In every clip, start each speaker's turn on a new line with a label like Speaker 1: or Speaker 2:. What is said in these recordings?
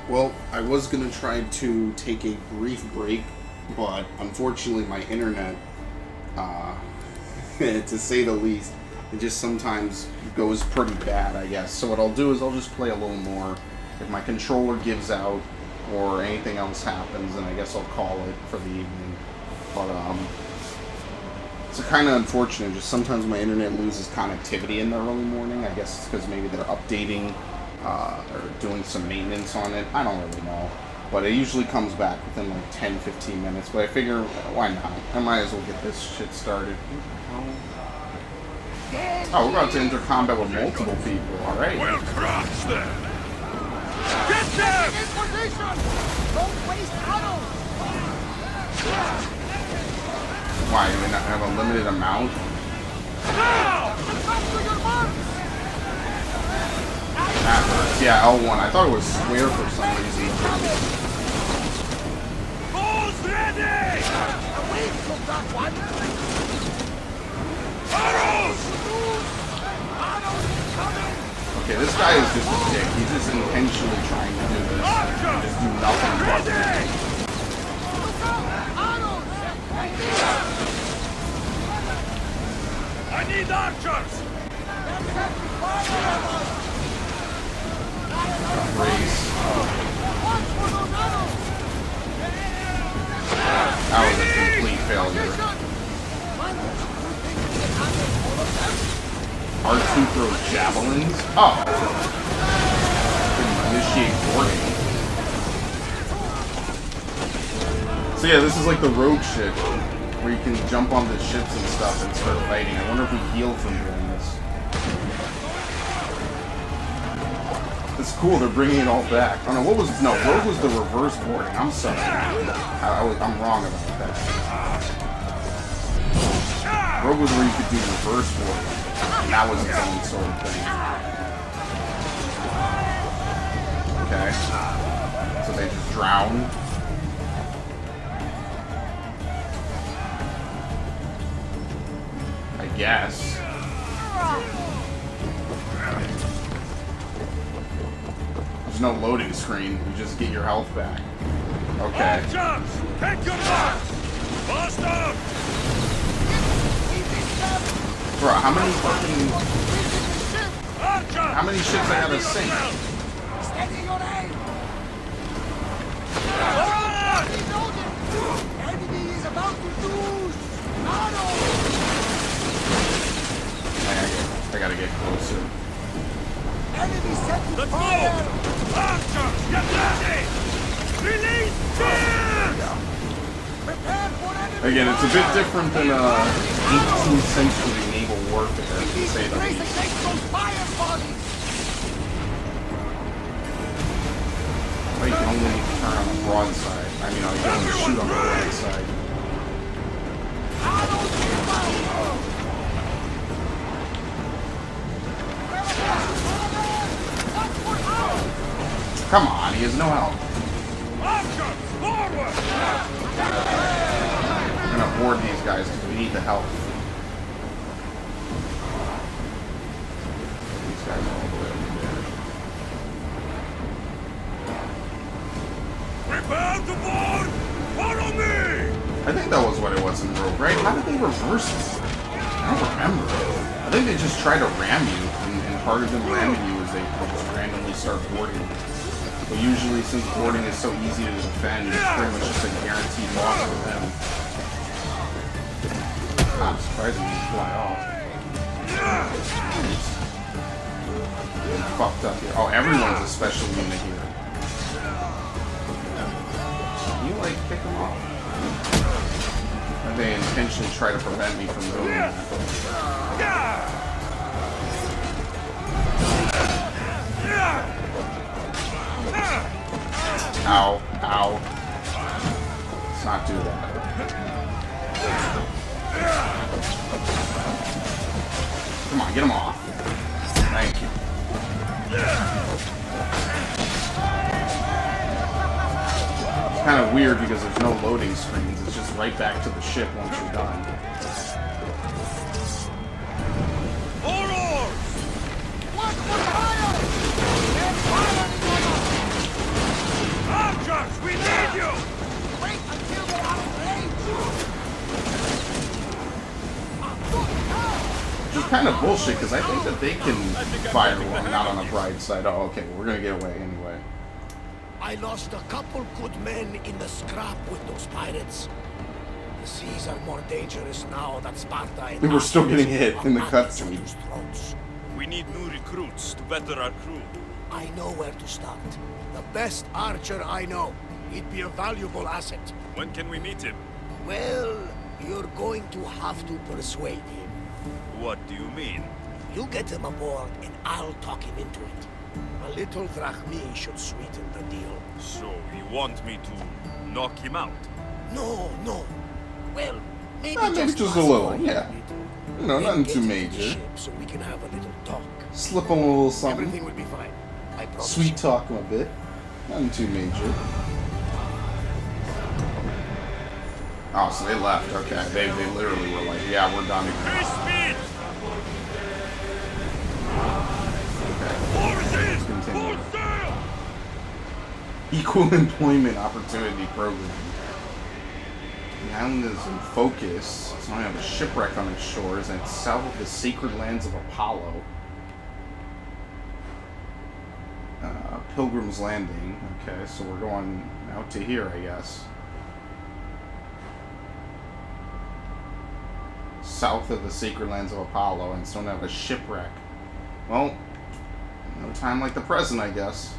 Speaker 1: Well, I was going to try to take a brief break, but unfortunately my internet, to say the least, it just sometimes goes pretty bad, I guess. So what I'll do is I'll just play a little more. If my controller gives out or anything else happens, then I guess I'll call it for the evening. But, it's kind of unfortunate. Just sometimes my internet loses connectivity in the early morning. I guess it's because maybe they're updating or doing some maintenance on it. I don't really know. But it usually comes back within like 10-15 minutes. But I figure, why not? I might as well get this shit started. Oh, we're about to enter combat with multiple people. Alright.
Speaker 2: We'll crush them! Get them!
Speaker 3: In position! Don't waste ammo!
Speaker 1: Why, do we not have a limited amount?
Speaker 2: Now!
Speaker 3: Come to your mark!
Speaker 1: That hurts. Yeah, L1. I thought it was square for some reason.
Speaker 2: Balls ready!
Speaker 3: Away from that one!
Speaker 2: Arrows!
Speaker 3: Arrows incoming!
Speaker 1: Okay, this guy is just a dick. He's just intentionally trying to do this. And just do nothing but
Speaker 2: Ready!
Speaker 3: Look out! Arrows! Right there!
Speaker 2: I need archers!
Speaker 3: That's it! Fire on us!
Speaker 1: race.
Speaker 3: Watch for those arrows!
Speaker 1: That was a complete failure. R2 throws javelins? Oh. Didn't initiate boarding. So yeah, this is like the rogue shit, where you can jump on the ships and stuff and start fighting. I wonder if we heal from doing this. It's cool, they're bringing it all back. Oh no, what was... No, rogue was the reverse boarding. I'm sorry. I'm wrong about that. Rogue was where you could do reverse boarding. And that was its own sort of thing. Okay. So they just drown. I guess. There's no loading screen. You just get your health back. Okay.
Speaker 2: Archers! Take your mark! Bust up!
Speaker 1: Bro, how many fucking...
Speaker 2: Archers!
Speaker 1: How many ships I gotta sink?
Speaker 3: Steady your aim!
Speaker 2: Forward!
Speaker 3: Enemy is about to lose! Arrows!
Speaker 1: I gotta get closer.
Speaker 3: Enemy set to
Speaker 2: Let's
Speaker 3: fire!
Speaker 2: move! Archers, get ready! Release fire!
Speaker 3: Prepare for enemy!
Speaker 1: Again, it's a bit different than 18th century naval warfare, to say the
Speaker 3: Brace
Speaker 1: least.
Speaker 3: against those fire bodies!
Speaker 1: Well, you can only turn on the broadside. I mean, you can only shoot on the broadside.
Speaker 3: Arrows inbound! Watch for arrows!
Speaker 1: Come on, he has no help.
Speaker 2: Archers, forward!
Speaker 1: We're gonna board these guys because we need the help. These guys are all the way over there.
Speaker 2: Prepare to board! Follow me!
Speaker 1: I think that was what it was in Rogue, right? How did they reverse it? I don't remember. I think they just try to ram you, and part of them ramming you is they just randomly start boarding. But usually, since boarding is so easy to defend, it's pretty much just a guaranteed loss for them. I'm surprised they didn't fly off. Getting fucked up here. Oh, everyone's a special unit here. Can you, like, kick them off? Or they intentionally try to prevent me from doing that? Ow, ow. Let's not do that. Come on, get him off. Thank you. It's kind of weird because there's no loading screens. It's just right back to the ship once you're done.
Speaker 3: Watch for fire! They're firing on us!
Speaker 1: kind of bullshit because I think that they can fire one not on the bright side. Oh, okay, we're gonna get away anyway.
Speaker 3: I lost a couple good men in the scrap with those pirates. The seas are more dangerous now that Sparta and
Speaker 1: They were still getting hit in the
Speaker 3: Athens are
Speaker 1: cutscene.
Speaker 3: those throats.
Speaker 2: We need new recruits to better our crew.
Speaker 3: I know where to start. The best archer I know. He'd be a valuable asset.
Speaker 2: When can we meet him?
Speaker 3: Well, you're going to have to persuade him.
Speaker 2: What do you mean?
Speaker 3: You get him aboard and I'll talk him into it. A little drachmi should sweeten the deal.
Speaker 2: So you want me to knock him out?
Speaker 3: No, no. Well, maybe,
Speaker 1: Maybe just a
Speaker 3: pass
Speaker 1: little,
Speaker 3: by
Speaker 1: yeah.
Speaker 3: little.
Speaker 1: You know,
Speaker 3: Then
Speaker 1: nothing
Speaker 3: get
Speaker 1: too
Speaker 3: into the
Speaker 1: major.
Speaker 3: ship so we can have a little talk.
Speaker 1: Slip on a little something.
Speaker 3: Everything will be fine. I promise.
Speaker 1: Sweet talk him a bit. Nothing too major. Oh, so they left. Okay, they literally were like, yeah, we're done.
Speaker 2: Increase speed!
Speaker 1: Okay,
Speaker 2: Forces!
Speaker 1: continue.
Speaker 2: Full sail!
Speaker 1: Equal Employment Opportunity Program. The island is in focus. It's only have a shipwreck on its shores, and it's south of the sacred lands of Apollo. Pilgrim's Landing. Okay, so we're going out to here, I guess. South of the sacred lands of Apollo, and still have a shipwreck. Well, no time like the present, I guess.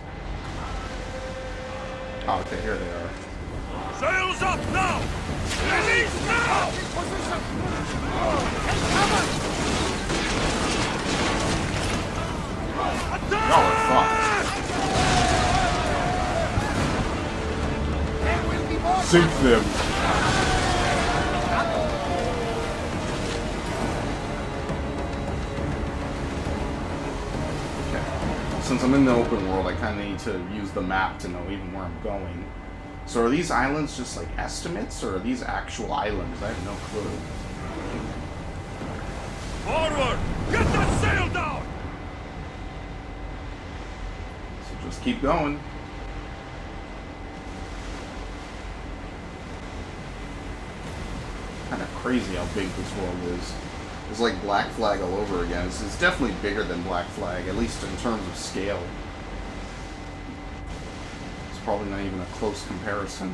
Speaker 1: Oh, okay, here they are.
Speaker 2: Sails up now! Release now!
Speaker 3: Position!
Speaker 1: Y'all are fucked.
Speaker 3: There will be more.
Speaker 1: Sink them. Okay. Since I'm in the open world, I kind of need to use the map to know even where I'm going. So are these islands just like estimates, or are these actual islands? I have no clue.
Speaker 2: Forward! Get that sail down!
Speaker 1: So just keep going. Kind of crazy how big this world is. It's like Black Flag all over again. It's definitely bigger than Black Flag, at least in terms of scale. It's probably not even a close comparison.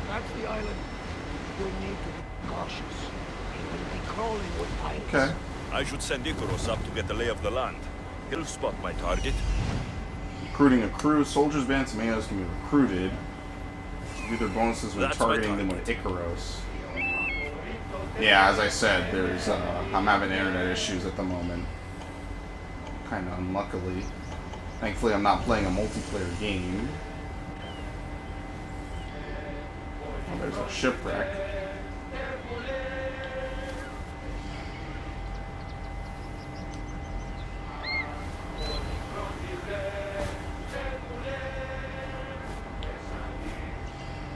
Speaker 3: That's the island. You'll need to be cautious. He will be crawling with pirates.
Speaker 1: Okay.
Speaker 2: I should send Icarus up to get the lay of the land. He'll spot my target.
Speaker 1: Recruiting a crew. Soldiers, bands, and Mayos can be recruited. Do their bonuses when
Speaker 2: That's my
Speaker 1: targeting them with Icarus. Yeah, as I said, there's I'm having internet issues at the moment. Kind of unluckily. Thankfully, I'm not playing a multiplayer game. Oh, there's a shipwreck.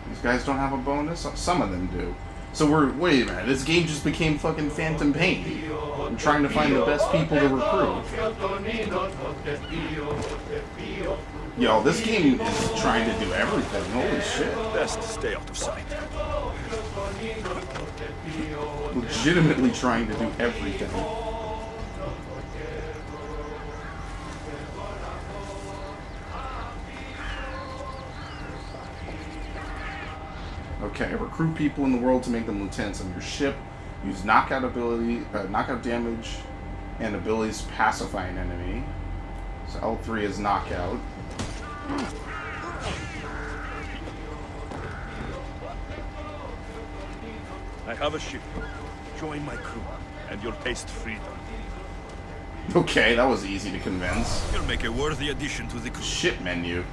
Speaker 1: These guys don't have a bonus? Some of them do. So wait a minute, this game just became fucking Phantom Pain. I'm trying to find the best people to recruit. Yo, this game is trying to do everything. Holy shit.
Speaker 2: Best stay out of sight.
Speaker 1: Legitimately trying to do everything. Okay, recruit people in the world to make them lieutenants on your ship. Use knockout damage, and abilities to pacify an enemy. So L3 is knockout.
Speaker 2: I have a ship. Join my crew, and you'll taste freedom.
Speaker 1: Okay, that was easy to convince.
Speaker 2: You'll make a worthy addition to the crew.
Speaker 1: Ship menu.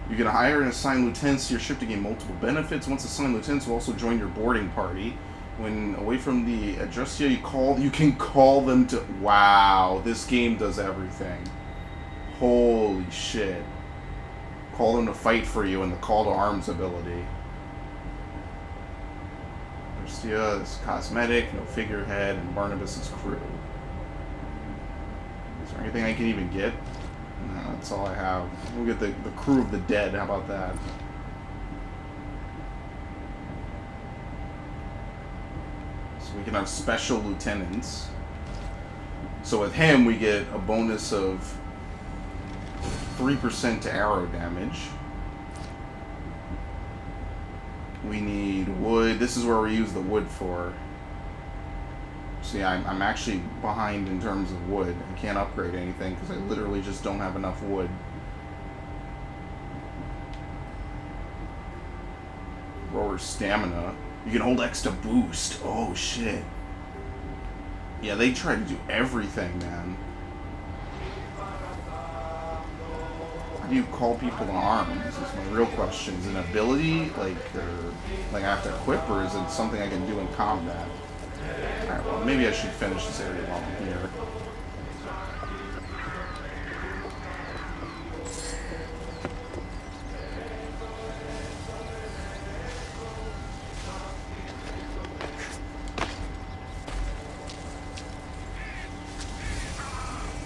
Speaker 1: You can hire and assign lieutenants to your ship to gain multiple benefits. Once assigned, lieutenants will also join your boarding party. When away from the Adjustia, you can call them to... Wow, this game does everything. Holy shit. Call them to fight for you in the call to arms ability. Adjustia is cosmetic, no figurehead, and Barnabas is crew. Is there anything I can even get? No, that's all I have. We'll get the crew of the dead. How about that? So we can have special lieutenants. So with him, we get a bonus of 3% to arrow damage. We need wood. This is where we use the wood for. See, I'm actually behind in terms of wood. I can't upgrade anything because I literally just don't have enough wood. Rower stamina. You can hold X to boost. Oh, shit. Yeah, they try to do everything, man. How do you call people to arms? Is my real question. Is it an ability, like I have to equip, or is it something I can do in combat? Alright, well, maybe I should finish this area while I'm here.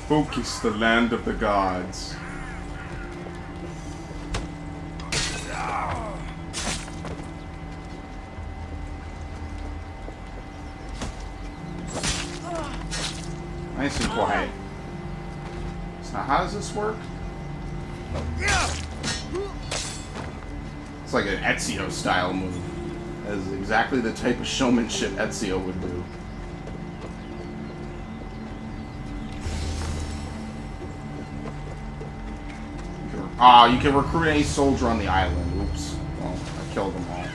Speaker 1: Focus, the land of the gods. Nice and quiet. So now how does this work? It's like an Ezio style move. That is exactly the type of showmanship Ezio would do. You can recruit any soldier on the island. Oops. Well, I killed them all.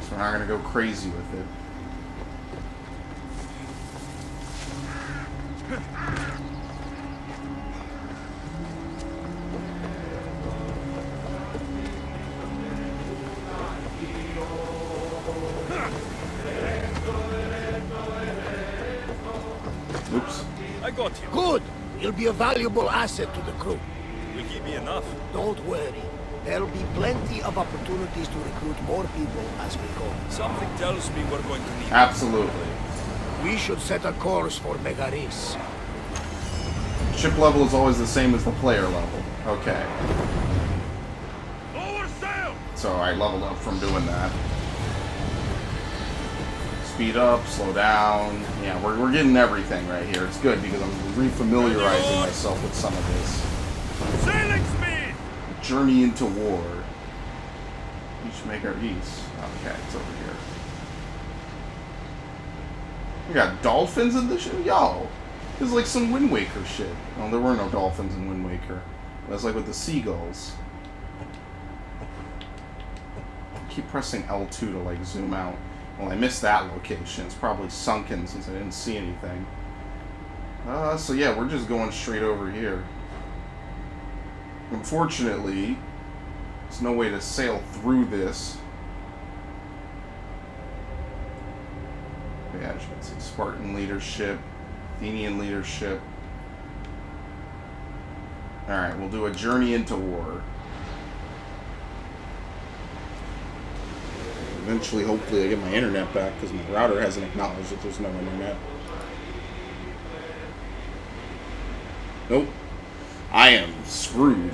Speaker 1: So we're not gonna go crazy with it. Oops.
Speaker 2: I got you.
Speaker 3: Good! You'll be a valuable asset to the crew.
Speaker 2: Will he be enough?
Speaker 3: Don't worry. There'll be plenty of opportunities to recruit more people as we go.
Speaker 2: Something tells me we're going to need...
Speaker 1: Absolutely.
Speaker 3: We should set a course for Megaris.
Speaker 1: Ship level is always the same as the player level. Okay.
Speaker 2: Lower sail!
Speaker 1: So I leveled up from doing that. Speed up, slow down. Yeah, we're getting everything right here. It's good because I'm refamiliarizing myself with some of this.
Speaker 2: Sailing speed!
Speaker 1: Journey into war. Each make our east. Okay, it's over here. We got dolphins in this shit? Yo! This is like some Wind Waker shit. Well, there were no dolphins in Wind Waker. That's like with the seagulls. I keep pressing L2 to like zoom out. Well, I missed that location. It's probably sunken since I didn't see anything. So yeah, we're just going straight over here. Unfortunately, there's no way to sail through this. Yeah, as you can see, Spartan leadership, Athenian leadership. Alright, we'll do a journey into war. Eventually, hopefully, I get my internet back because my router hasn't acknowledged that there's no internet. Nope. I am screwed.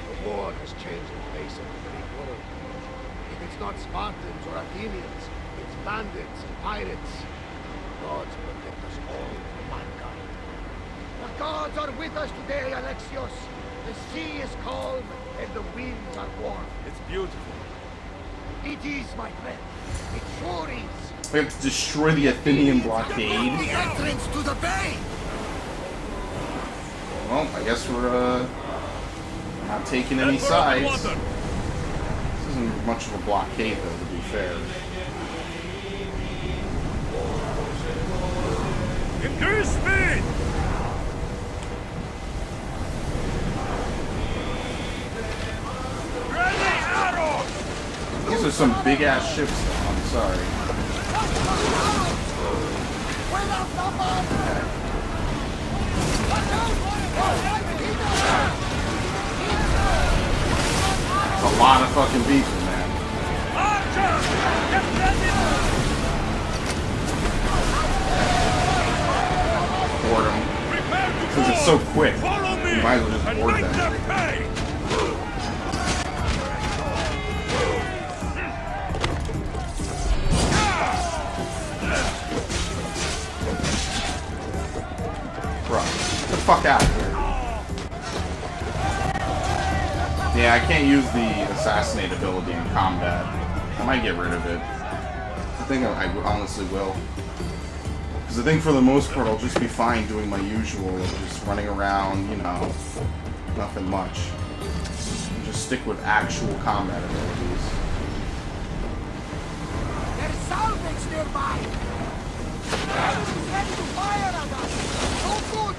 Speaker 3: The war has changed the face of the Greek world. If it's not Spartans or Athenians, it's bandits and pirates. The gods protect us all from mankind. The gods are with us today, Alexios. The sea is calm and the winds are warm.
Speaker 2: It's beautiful.
Speaker 3: It is, my friend. It sure is.
Speaker 1: We have to destroy the Athenian blockade.
Speaker 3: The entrance to the bay.
Speaker 1: Well, I guess we're not taking any sides. This isn't much of a blockade, though, to be fair.
Speaker 2: Increase speed! Ready arrows!
Speaker 1: These are some big-ass ships, though. I'm sorry. It's a lot of fucking people, man.
Speaker 2: Archers! Get ready!
Speaker 1: quick.
Speaker 2: Follow me
Speaker 1: You might as well just
Speaker 2: and
Speaker 1: board
Speaker 2: make
Speaker 1: them.
Speaker 2: them pay!
Speaker 1: Bro, get the fuck out of here. Yeah, I can't use the assassinate ability in combat. I might get rid of it. I think I honestly will. Because I think for the most part I'll just be fine doing my usual of just running around, you know, nothing much. And just stick with actual combat abilities.
Speaker 3: There's salvage nearby! He's ready to fire at us! So good!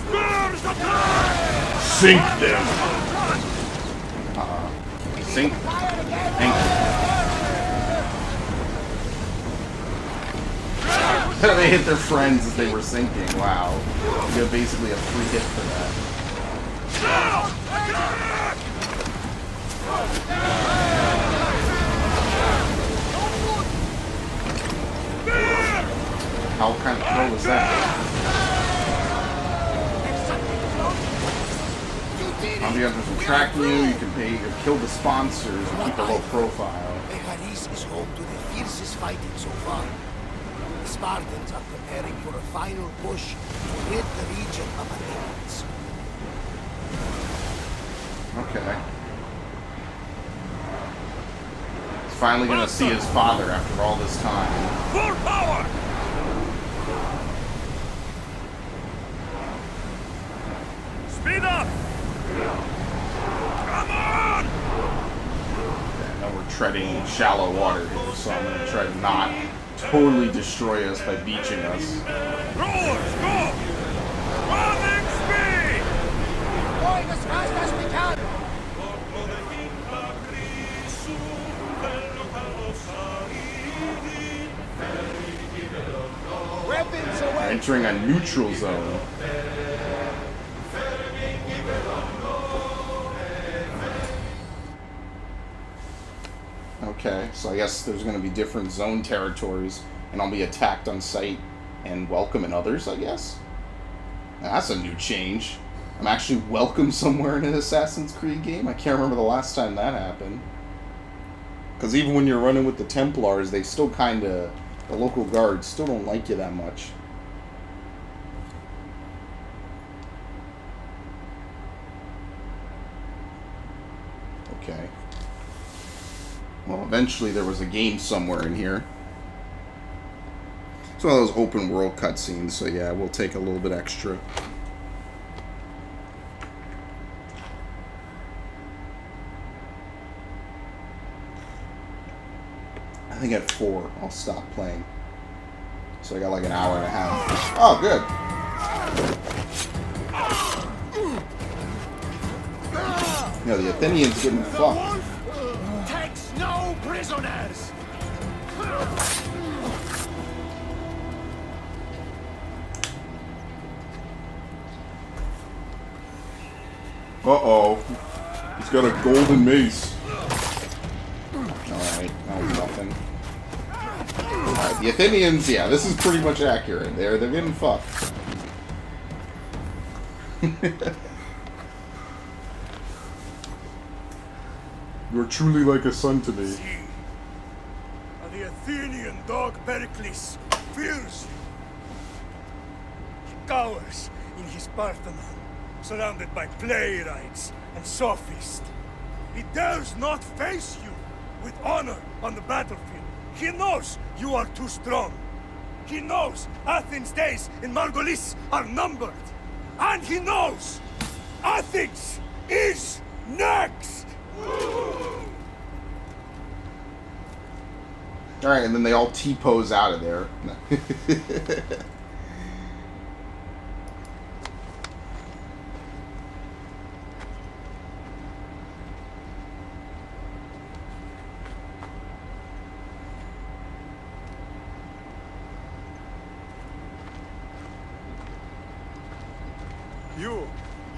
Speaker 2: Spurs attack!
Speaker 1: Sink them! Sink them. Thank you. They hit their friends as they were sinking. Wow. You get basically a free hit for that. How kind of throw was that? On the others will track you, you can pay or kill the sponsors and keep a low profile.
Speaker 3: Megaris is home to the fiercest fighting so far. The Spartans are preparing for a final push to rid the region of Athenians.
Speaker 1: Okay. He's finally gonna see his father after all this time.
Speaker 2: Full power! Speed up! Come on!
Speaker 1: Okay, now we're treading shallow water here, so I'm gonna try to not totally destroy us by beaching us.
Speaker 2: Rowers, go! Running speed!
Speaker 3: Going as fast as we can! Weapons away!
Speaker 1: Entering a neutral zone. Okay, so I guess there's going to be different zone territories, and I'll be attacked on sight and welcome in others, I guess? Now, that's a new change. I'm actually welcome somewhere in an Assassin's Creed game? I can't remember the last time that happened. Because even when you're running with the Templars, they still kind of... The local guards still don't like you that much. Okay. Well, eventually there was a game somewhere in here. It's one of those open world cutscenes, so yeah, we'll take a little bit extra. I think at 4 I'll stop playing. So I got like an hour and a half. Oh, good. You know, the Athenians getting fucked.
Speaker 3: Takes no prisoners!
Speaker 1: Uh-oh. He's got a golden mace. Alright, that was nothing. Alright, the Athenians, yeah, this is pretty much accurate. They're getting fucked. You're truly like a son to me.
Speaker 2: See, the Athenian dog Pericles fears you. He cowers in his Parthenon, surrounded by playwrights and sophists. He dares not face you with honor on the battlefield. He knows you are too strong. He knows Athens' days in Margolis are numbered. And he knows Athens is next!
Speaker 1: Alright, and then they all T-pose out of there.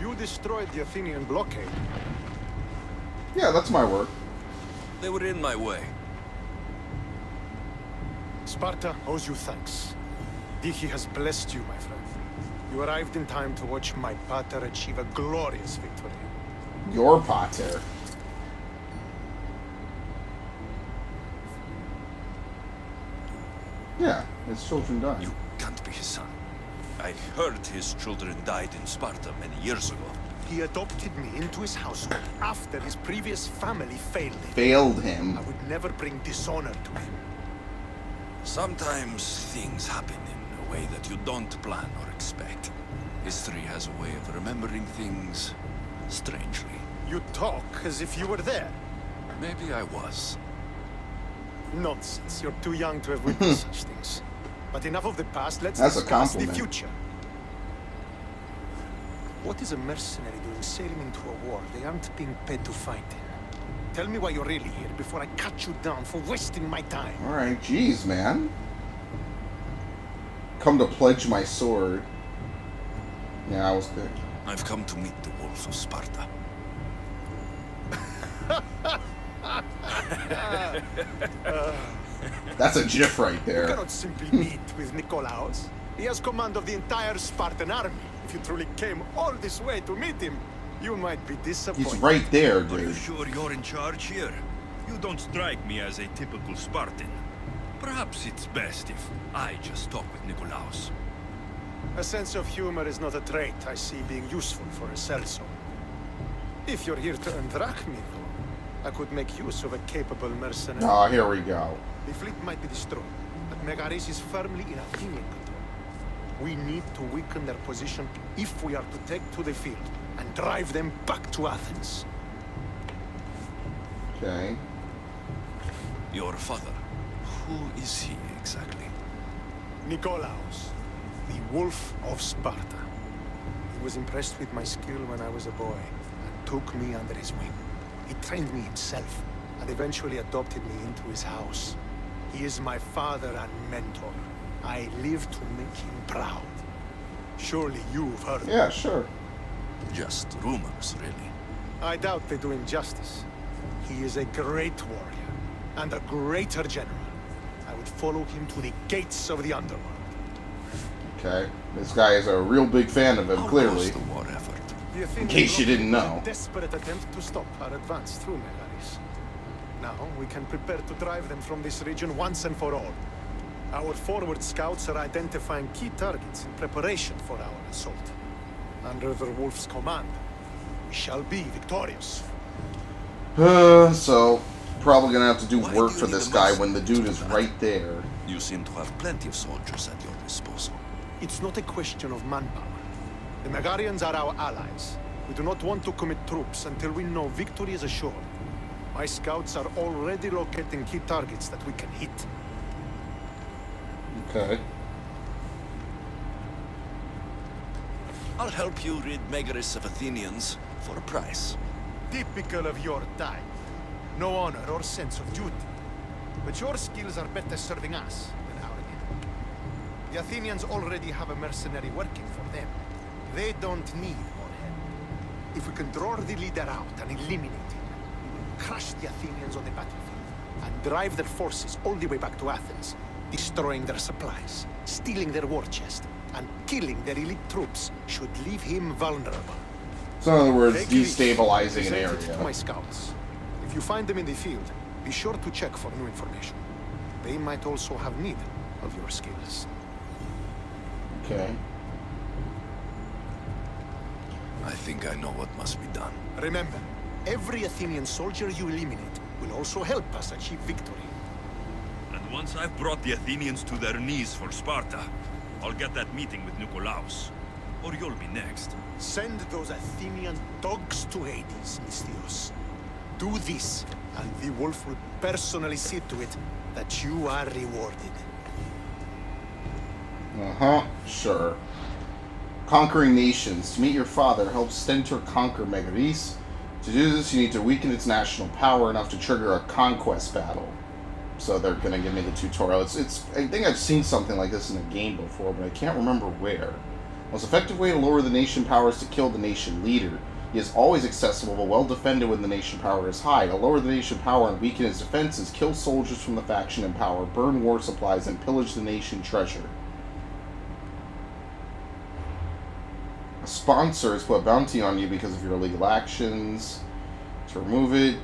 Speaker 4: You destroyed the Athenian blockade.
Speaker 1: Yeah, that's my work.
Speaker 2: They were in my way.
Speaker 4: Sparta owes you thanks. Dihi has blessed you, my friend. You arrived in time to watch my pater achieve a glorious victory.
Speaker 1: Your pater. Yeah, his children died.
Speaker 5: You can't be his son. I heard his children died in Sparta many years ago.
Speaker 4: He adopted me into his household after his previous family failed him.
Speaker 1: Failed him.
Speaker 4: I would never bring dishonor to him.
Speaker 5: Sometimes things happen in a way that you don't plan or expect. History has a way of remembering things strangely.
Speaker 4: You talk as if you were there.
Speaker 5: Maybe I was.
Speaker 4: Nonsense. You're too young to have witnessed such things. But enough of the past, let's
Speaker 1: That's a
Speaker 4: discuss the
Speaker 1: compliment.
Speaker 4: future. What is a mercenary doing sailing into a war they aren't being paid to fight in? Tell me why you're really here before I cut you down for wasting my time.
Speaker 1: Alright, jeez, man. Come to pledge my sword. Yeah, I was good.
Speaker 5: I've come to meet the wolves of Sparta.
Speaker 1: That's a gif right
Speaker 4: You
Speaker 1: there.
Speaker 4: cannot simply meet with Nikolaos. He has command of the entire Spartan army. If you truly came all this way to meet him, you might be disappointed.
Speaker 1: He's right there,
Speaker 6: Are you
Speaker 1: dude.
Speaker 6: sure you're in charge here? You don't strike me as a typical Spartan. Perhaps it's best if I just talk with Nikolaos.
Speaker 4: A sense of humor is not a trait I see being useful for a sellsword. If you're here to earn drachmi, though, I could make use of a capable mercenary.
Speaker 1: Oh, here we go.
Speaker 4: The fleet might be destroyed, but Megaris is firmly in Athenian control. We need to weaken their position if we are to take to the field and drive them back to Athens.
Speaker 1: Okay.
Speaker 5: Your father. Who is he exactly?
Speaker 4: Nikolaos, the Wolf of Sparta. He was impressed with my skill when I was a boy and took me under his wing. He trained me himself and eventually adopted me into his house. He is my father and mentor. I live to make him proud. Surely you've heard of him.
Speaker 1: Yeah, sure.
Speaker 5: Just rumors, really.
Speaker 4: I doubt they do him justice. He is a great warrior and a greater general. I would follow him to the gates of the underworld.
Speaker 1: Okay. This guy is a real big fan of him,
Speaker 5: How
Speaker 1: clearly.
Speaker 5: was the war effort?
Speaker 4: The Athenian
Speaker 1: In case you didn't
Speaker 4: blockade was
Speaker 1: know.
Speaker 4: a desperate attempt to stop our advance through Megaris. Now we can prepare to drive them from this region once and for all. Our forward scouts are identifying key targets in preparation for our assault. Under the Wolf's command, we shall be victorious.
Speaker 1: So, probably gonna have to do
Speaker 5: Why
Speaker 1: work
Speaker 5: do you
Speaker 1: for
Speaker 5: need
Speaker 1: this
Speaker 5: a
Speaker 1: guy
Speaker 5: mercenary
Speaker 1: when the
Speaker 5: to
Speaker 1: dude
Speaker 5: do
Speaker 1: is
Speaker 5: that?
Speaker 1: right there.
Speaker 5: You seem to have plenty of soldiers at your disposal.
Speaker 4: It's not a question of manpower. The Megarians are our allies. We do not want to commit troops until we know victory is assured. My scouts are already locating key targets that we can hit.
Speaker 1: Okay.
Speaker 5: I'll help you rid Megaris of Athenians for a price.
Speaker 4: Typical of your type. No honor or sense of duty. But your skills are better serving us than our enemy. The Athenians already have a mercenary working for them. They don't need more help. If we can draw the leader out and eliminate him, we will crush the Athenians on the battlefield and drive their forces all the way back to Athens, destroying their supplies, stealing their war chest, and killing their elite troops should leave him vulnerable.
Speaker 1: So in other words,
Speaker 4: Take it easy.
Speaker 1: destabilizing an
Speaker 4: Present it to my
Speaker 1: area.
Speaker 4: scouts. If you find them in the field, be sure to check for new information. They might also have need of your skills.
Speaker 1: Okay.
Speaker 5: I think I know what must be done.
Speaker 4: Remember, every Athenian soldier you eliminate will also help us achieve victory.
Speaker 6: And once I've brought the Athenians to their knees for Sparta, I'll get that meeting with Nikolaos. Or you'll be next.
Speaker 4: Send those Athenian dogs to Hades, Misthios. Do this, and the wolf will personally see to it that you are rewarded.
Speaker 1: Uh-huh. Sure. Conquering nations. To meet your father, help Stentor conquer Megaris. To do this, you need to weaken its national power enough to trigger a conquest battle. So they're gonna give me the tutorial. It's. I think I've seen something like this in a game before, but I can't remember where. Most effective way to lower the nation power is to kill the nation leader. He is always accessible, but well defended when the nation power is high. To lower the nation power and weaken its defenses, kill soldiers from the faction in power, burn war supplies, and pillage the nation treasure. Sponsors put a bounty on you because of your illegal actions. To remove it,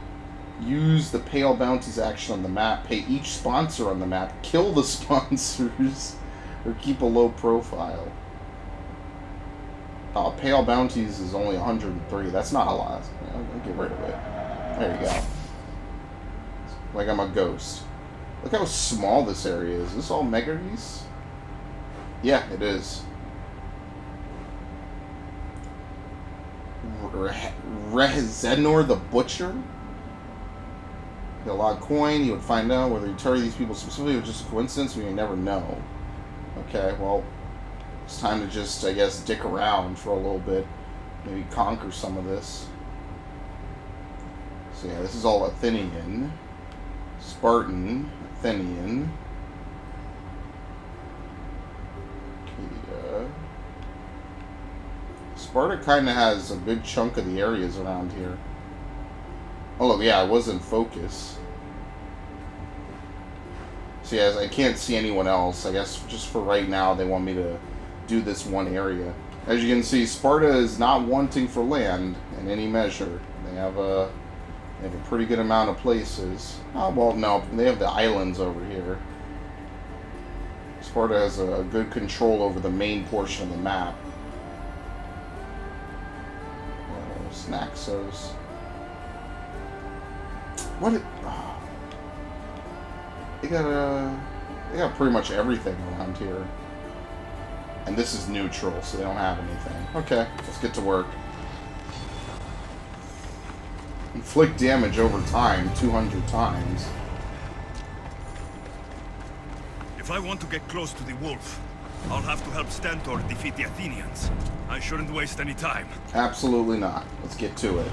Speaker 1: use the pay all bounties action on the map. Pay each sponsor on the map. Kill the sponsors. Or keep a low profile. Pay all bounties is only 103. That's not a lot. I'll get rid of it. There you go. Like I'm a ghost. Look how small this area is. Is this all Megaris? Yeah, it is. Rezenor the Butcher? Get a lot of coin. You would find out whether you target these people specifically or just a coincidence. We may never know. Okay, well, it's time to just, I guess, dick around for a little bit. Maybe conquer some of this. So yeah, this is all Athenian. Spartan. Athenian. Okay, Sparta kind of has a good chunk of the areas around here. Oh, look, yeah, I was in focus. So yeah, I can't see anyone else. I guess just for right now, they want me to do this one area. As you can see, Sparta is not wanting for land in any measure. They have a pretty good amount of places. Oh, well, no, they have the islands over here. Sparta has a good control over the main portion of the map. Snaxos. What? They got pretty much everything around here. And this is neutral, so they don't have anything. Okay, let's get to work. Inflict damage over time, 200 times.
Speaker 6: If I want to get close to the wolf, I'll have to help Stentor defeat the Athenians. I shouldn't waste any time.
Speaker 1: Absolutely not. Let's get to it.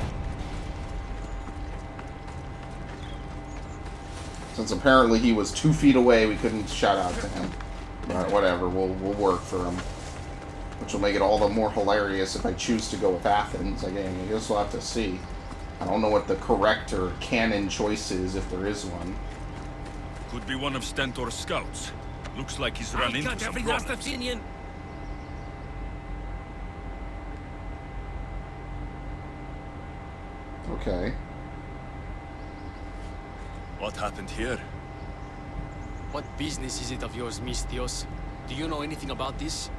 Speaker 1: Since apparently he was 2 feet away, we couldn't shout out to him. But whatever, we'll work for him. Which will make it all the more hilarious if I choose to go with Athens. I guess we'll have to see. I don't know what the correct or canon choice is, if there is one.
Speaker 6: Could be one of Stentor's scouts. Looks like he's run into some problems.
Speaker 7: Athenian.
Speaker 1: Okay.
Speaker 5: What happened here?
Speaker 7: What business is it of yours, Mystios? Do you know anything about this?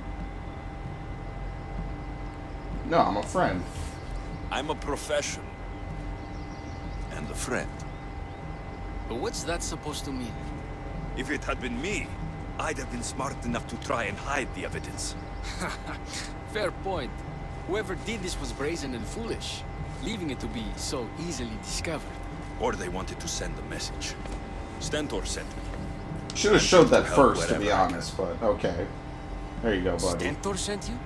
Speaker 1: No, I'm a friend.
Speaker 5: I'm a professional. And a friend.
Speaker 7: But what's that supposed to mean?
Speaker 6: If it had been me, I'd have been smart enough to try and hide the evidence.
Speaker 7: Fair point. Whoever did this was brazen and foolish, leaving it to be so easily discovered.
Speaker 6: Or they wanted to send a message. Stentor sent me.
Speaker 1: Should have showed that
Speaker 6: help
Speaker 1: first, to be
Speaker 6: wherever I
Speaker 1: honest, but okay. There you go, buddy.
Speaker 7: Stentor sent you?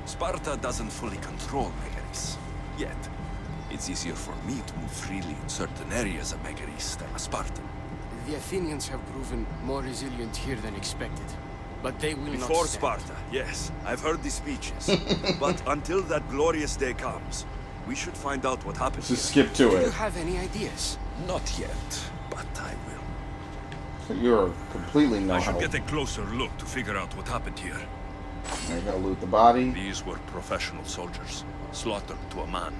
Speaker 5: Sparta doesn't fully control Megaris. Yet. It's easier for me to move freely in certain areas of Megaris than a Spartan.
Speaker 7: The Athenians have proven more resilient here than expected. But they will not
Speaker 6: Before
Speaker 7: stand.
Speaker 6: Sparta, yes. I've heard the speeches. But until that glorious day comes, we should find out what happened
Speaker 1: Just
Speaker 6: here.
Speaker 1: skip to
Speaker 7: Do you
Speaker 1: it.
Speaker 7: have any ideas?
Speaker 5: Not yet, but I will.
Speaker 1: So you're completely no
Speaker 6: I should
Speaker 1: help.
Speaker 6: get a closer look to figure out what happened here.
Speaker 1: There you go, loot the body.
Speaker 6: These were professional soldiers, slaughtered to a man.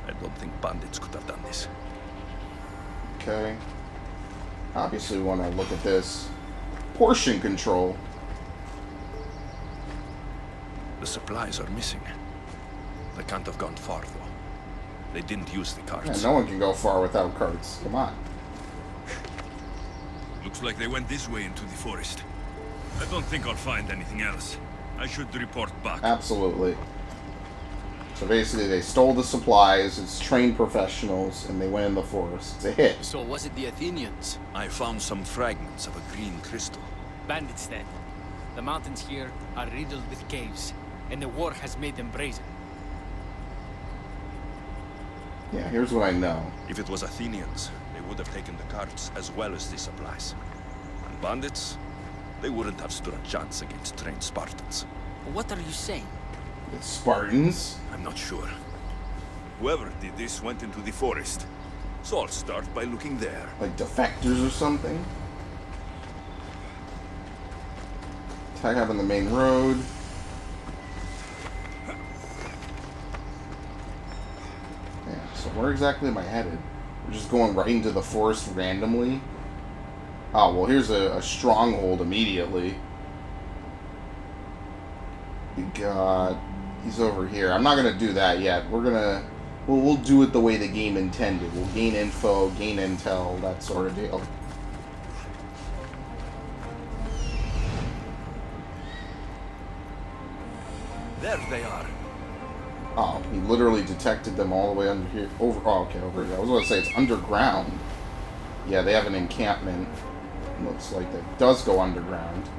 Speaker 6: I don't think bandits could have done this.
Speaker 1: Okay. Obviously we want to look at this. Portion control.
Speaker 6: The supplies are missing. They can't have gone far, though. They didn't use the carts.
Speaker 1: Yeah, no one can go far without carts. Come on.
Speaker 6: Looks like they went this way into the forest. I don't think I'll find anything else. I should report back.
Speaker 1: Absolutely. So basically they stole the supplies, it's trained professionals, and they went in the forest. It's a hit.
Speaker 7: So was it the Athenians?
Speaker 5: I found some fragments of a green crystal.
Speaker 7: Bandits then. The mountains here are riddled with caves, and the war has made them brazen.
Speaker 1: Yeah, here's what I know.
Speaker 6: If it was Athenians, they would have taken the carts as well as the supplies. And bandits, they wouldn't have stood a chance against trained Spartans.
Speaker 7: What are you saying?
Speaker 1: It's Spartans.
Speaker 6: I'm not sure. Whoever did this went into the forest. So I'll start by looking there.
Speaker 1: Like defectors or something. Attack up on the main road. So where exactly am I headed? We're just going right into the forest randomly? Oh, well, here's a stronghold immediately. We got... He's over here. I'm not going to do that yet. We're going to... We'll do it the way the game intended. We'll gain info, gain intel, that sort of deal.
Speaker 5: There they are.
Speaker 1: Oh, he literally detected them all the way under here. Over. Oh, okay, over here. I was going to say it's underground. Yeah, they have an encampment. Looks like that does go underground.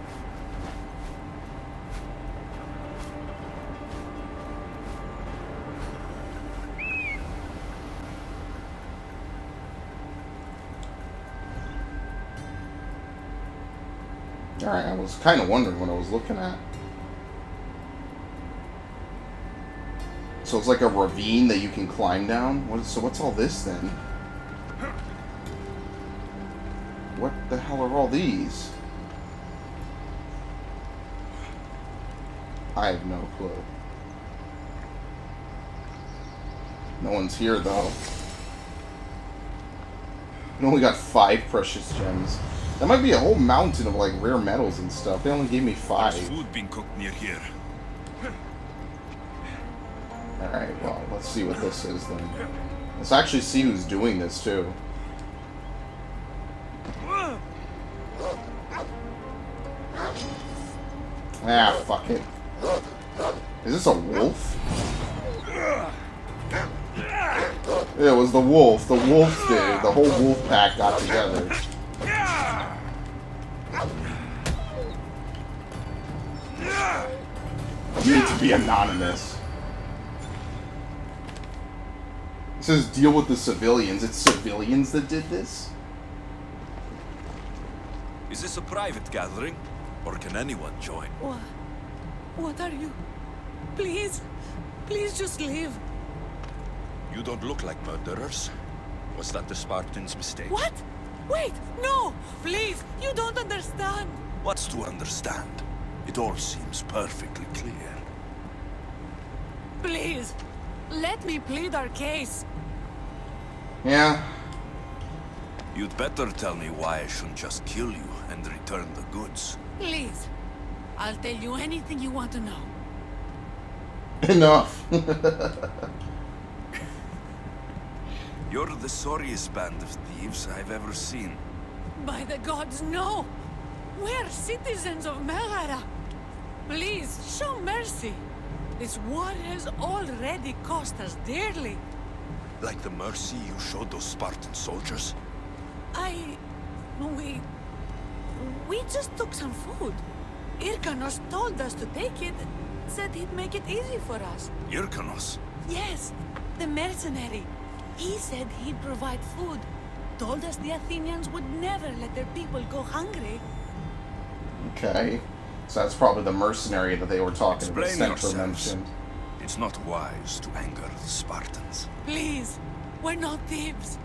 Speaker 1: Alright, I was kind of wondering what I was looking at. So it's like a ravine that you can climb down? So what's all this then? What the hell are all these? I have no clue. No one's here though. We only got 5 precious gems. That might be a whole mountain of like rare metals and stuff. They only gave me 5.
Speaker 6: There's food being cooked near here.
Speaker 1: Alright, well, let's see what this is then. Let's actually see who's doing this too. Ah, fuck it. Is this a wolf? It was the wolf. The wolf did. The whole wolf pack got together. You need to be anonymous. It says deal with the civilians. It's civilians that did this?
Speaker 5: Is this a private gathering? Or can anyone join?
Speaker 8: What are you? Please. Please just leave.
Speaker 5: You don't look like murderers. Was that the Spartans' mistake?
Speaker 8: What? Wait, no! Please, you don't understand.
Speaker 5: What's to understand? It all seems perfectly clear.
Speaker 8: Please, let me plead our case.
Speaker 1: Yeah.
Speaker 5: You'd better tell me why I shouldn't just kill you and return the goods.
Speaker 8: Please, I'll tell you anything you want to know.
Speaker 1: Enough.
Speaker 5: You're the sorriest band of thieves I've ever seen.
Speaker 8: By the gods, no! We're citizens of Megara. Please, show mercy. This war has already cost us dearly.
Speaker 5: Like the mercy you showed those Spartan soldiers?
Speaker 8: We just took some food. Irkanos told us to take it. Said he'd make it easy for us.
Speaker 5: Irkanos?
Speaker 8: Yes, the mercenary. He said he'd provide food. Told us the Athenians would never let their people go hungry.
Speaker 1: Okay. So that's probably the mercenary that they were talking about.
Speaker 5: Explain
Speaker 1: Center
Speaker 5: yourselves.
Speaker 1: mentioned.
Speaker 5: It's not wise to anger the Spartans.
Speaker 8: Please, we're not thieves.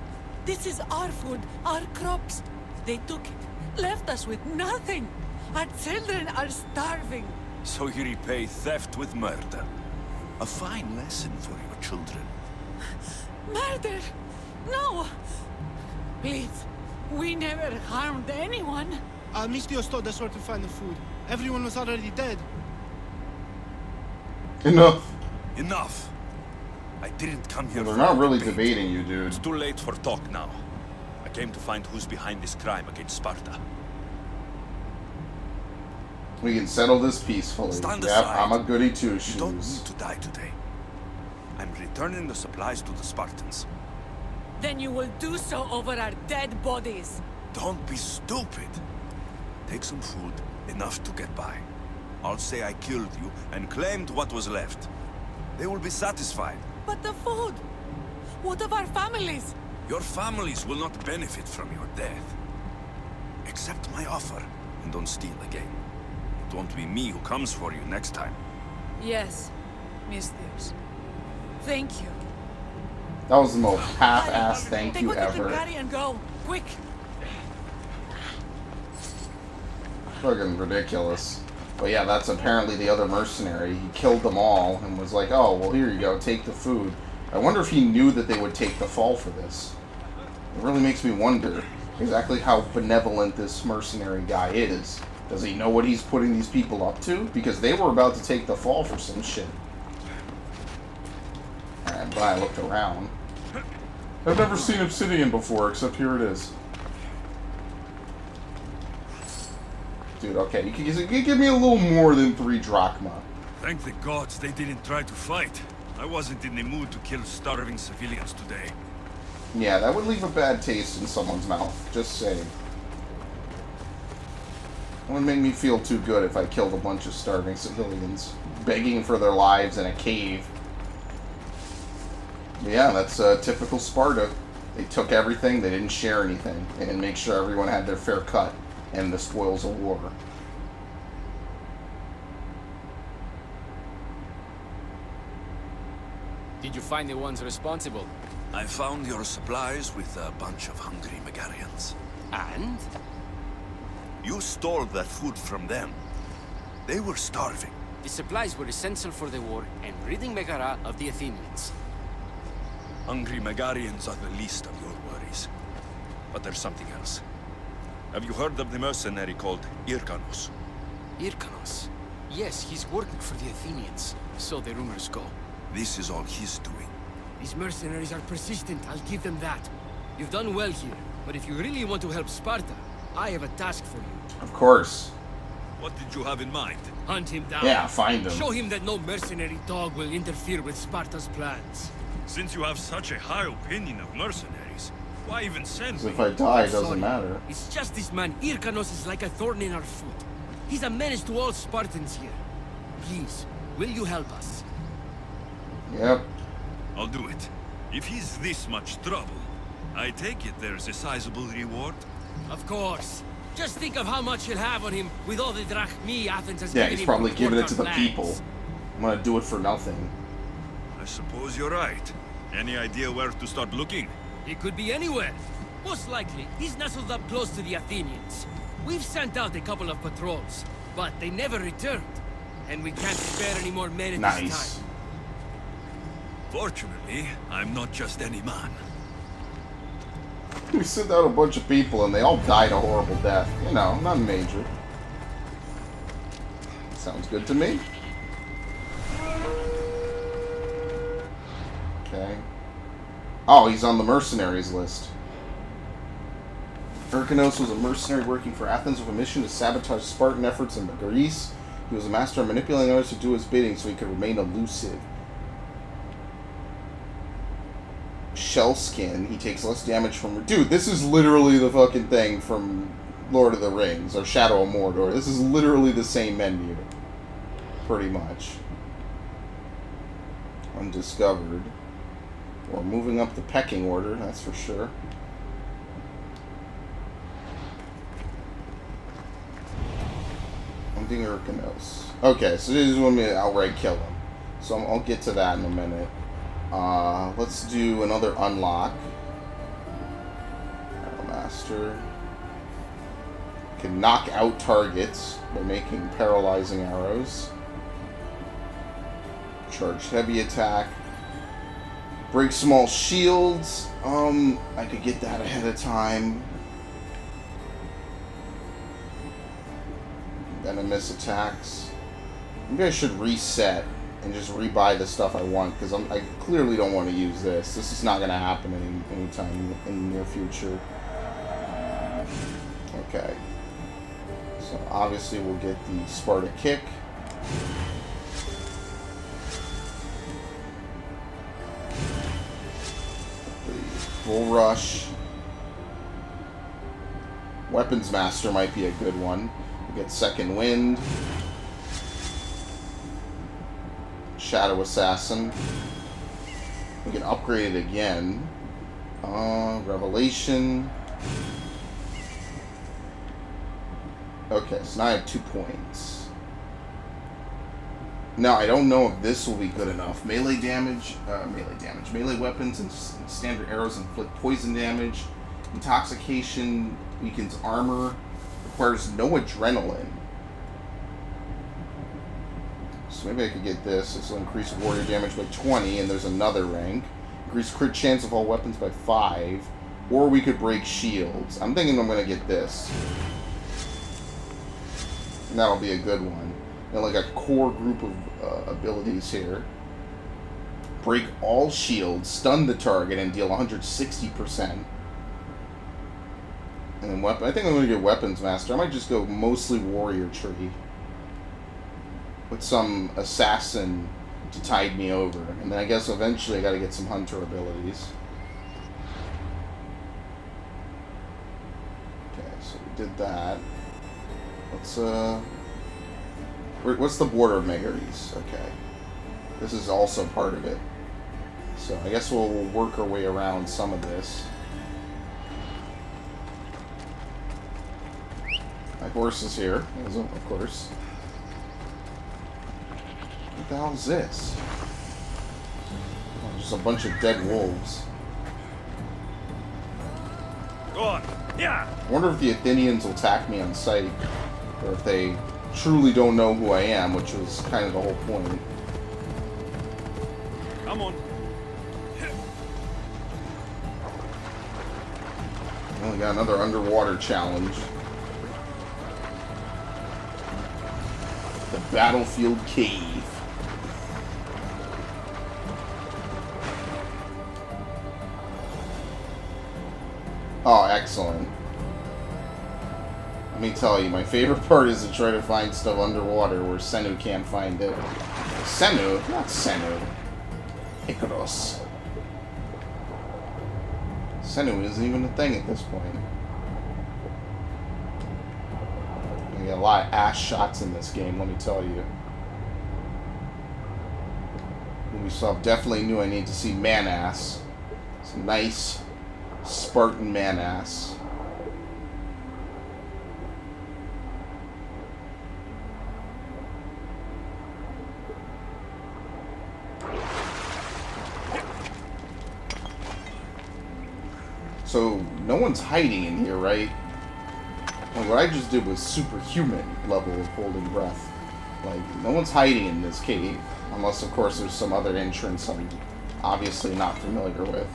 Speaker 8: This is our food, our crops. They took it, left us with nothing. Our children are starving.
Speaker 5: So you repay theft with murder. A fine lesson for your children.
Speaker 8: Murder! No! Please, we never harmed anyone.
Speaker 9: Mistios told us where to find the food. Everyone was already dead.
Speaker 1: Enough.
Speaker 5: Enough! I didn't come here
Speaker 1: They're
Speaker 5: for
Speaker 1: not
Speaker 5: a
Speaker 1: really
Speaker 5: debate.
Speaker 1: debating you, dude.
Speaker 5: It's too late for talk now. I came to find who's behind this crime against Sparta.
Speaker 1: We can settle this peacefully.
Speaker 5: Stand
Speaker 1: Yep,
Speaker 5: aside.
Speaker 1: I'm a goody two
Speaker 5: You don't
Speaker 1: shoes.
Speaker 5: need to die today. I'm returning the supplies to the Spartans.
Speaker 8: Then you will do so over our dead bodies.
Speaker 5: Don't be stupid. Take some food, enough to get by. I'll say I killed you and claimed what was left. They will be satisfied.
Speaker 8: But the food? What of our families?
Speaker 5: Your families will not benefit from your death. Accept my offer and don't steal again. It won't be me who comes for you next time.
Speaker 8: Yes, Mistios. Thank you.
Speaker 1: That was the most half-assed thank
Speaker 8: Take
Speaker 1: you
Speaker 8: what you
Speaker 1: ever.
Speaker 8: can carry and go. Quick!
Speaker 1: Fucking ridiculous. But yeah, that's apparently the other mercenary. He killed them all and was like, oh, well, here you go, take the food. I wonder if he knew that they would take the fall for this. It really makes me wonder exactly how benevolent this mercenary guy is. Does he know what he's putting these people up to? Because they were about to take the fall for some shit. And but I looked around. I've never seen obsidian before, except here it is. Dude, okay, you can give me a little more than 3 drachma.
Speaker 6: Thank the gods they didn't try to fight. I wasn't in the mood to kill starving civilians today.
Speaker 1: Yeah, that would leave a bad taste in someone's mouth. Just saying. It wouldn't make me feel too good if I killed a bunch of starving civilians, begging for their lives in a cave. Yeah, that's typical Sparta. They took everything, they didn't share anything. They didn't make sure everyone had their fair cut and the spoils of war.
Speaker 7: Did you find the ones responsible?
Speaker 5: I found your supplies with a bunch of hungry Megarians.
Speaker 7: And?
Speaker 5: You stole that food from them. They were starving.
Speaker 7: The supplies were essential for the war and ridding Megara of the Athenians.
Speaker 5: Hungry Megarians are the least of your worries. But there's something else. Have you heard of the mercenary called Irkanos?
Speaker 7: Irkanos? Yes, he's working for the Athenians, so the rumors go.
Speaker 5: This is all he's doing.
Speaker 10: These mercenaries are persistent, I'll give them that. You've done well here, but if you really want to help Sparta, I have a task for you.
Speaker 1: Of course.
Speaker 6: What did you have in mind?
Speaker 10: Hunt him down.
Speaker 1: Yeah, find him.
Speaker 10: Show him that no mercenary dog will interfere with Sparta's plans.
Speaker 6: Since you have such a high opinion of mercenaries, why even send
Speaker 1: So
Speaker 6: me?
Speaker 1: if I die, it doesn't
Speaker 10: Sorry.
Speaker 1: matter.
Speaker 10: It's just this man, Irkanos, is like a thorn in our foot. He's a menace to all Spartans here. Please, will you help us?
Speaker 1: Yep.
Speaker 6: I'll do it. If he's this much trouble, I take it there's a sizable reward?
Speaker 10: Of course. Just think of how much he'll have on him with all the drachmi Athens has
Speaker 1: Yeah,
Speaker 10: given
Speaker 1: he's
Speaker 10: him
Speaker 1: probably
Speaker 10: to
Speaker 1: giving
Speaker 10: thwart
Speaker 1: it to
Speaker 10: our
Speaker 1: the
Speaker 10: plans.
Speaker 1: people. I'm gonna do it for nothing.
Speaker 6: I suppose you're right. Any idea where to start looking?
Speaker 10: He could be anywhere. Most likely, he's nestled up close to the Athenians. We've sent out a couple of patrols, but they never returned. And we can't spare any more men at this
Speaker 1: Nice.
Speaker 10: time.
Speaker 6: Fortunately, I'm not just any man.
Speaker 1: We sent out a bunch of people and they all died a horrible death. You know, nothing major. Sounds good to me. Okay. Oh, he's on the mercenaries list. Irkanos was a mercenary working for Athens with a mission to sabotage Spartan efforts in Megaris. He was a master of manipulating others to do his bidding so he could remain elusive. Shell skin, he takes less damage from... Dude, this is literally the fucking thing from Lord of the Rings, or Shadow of Mordor. This is literally the same menu. Pretty much. Undiscovered. We're moving up the pecking order, that's for sure. Hunting Irkanos. Okay, so this is when we outright kill him. So I'll get to that in a minute. Let's do another unlock. Arrow Master. Can knock out targets by making paralyzing arrows. Charged heavy attack. Break small shields. I could get that ahead of time. Venomous attacks. Maybe I should reset and just rebuy the stuff I want, because I clearly don't want to use this. This is not going to happen anytime in the near future. Okay. So obviously we'll get the Sparta kick. The Bull Rush. Weapons Master might be a good one. We get Second Wind. Shadow Assassin. We can upgrade it again. Revelation. Okay, so now I have 2 points. Now, I don't know if this will be good enough. Melee damage. Melee weapons and standard arrows inflict poison damage. Intoxication weakens armor. Requires no adrenaline. So maybe I could get this. This will increase warrior damage by 20, and there's another rank. Increase crit chance of all weapons by 5. Or we could break shields. I'm thinking I'm going to get this. And that'll be a good one. And like a core group of abilities here. Break all shields, stun the target, and deal 160%. And then weapon. I think I'm going to get Weapons Master. I might just go mostly Warrior Tree. With some Assassin to tide me over. And then I guess eventually I got to get some Hunter abilities. Okay, so we did that. Let's, what's the border of Megaris? Okay. This is also part of it. So I guess we'll work our way around some of this. My horse is here, of course. What the hell is this? Oh, just a bunch of dead wolves.
Speaker 6: Go on. Yeah.
Speaker 1: I wonder if the Athenians will attack me on sight, or if they truly don't know who I am, which was kind of the whole point.
Speaker 6: Come on.
Speaker 1: Only got another underwater challenge. The Battlefield Cave. Oh, excellent. Let me tell you, my favorite part is to try to find stuff underwater where Senu can't find it. Senu? Not Senu. Icarus. Senu isn't even a thing at this point. We got a lot of ass shots in this game, let me tell you. Ubisoft definitely knew I need to see man-ass. Some nice Spartan man-ass. So, no one's hiding in here, right? And what I just did was superhuman level of holding breath. Like, no one's hiding in this cave. Unless, of course, there's some other entrance I'm obviously not familiar with.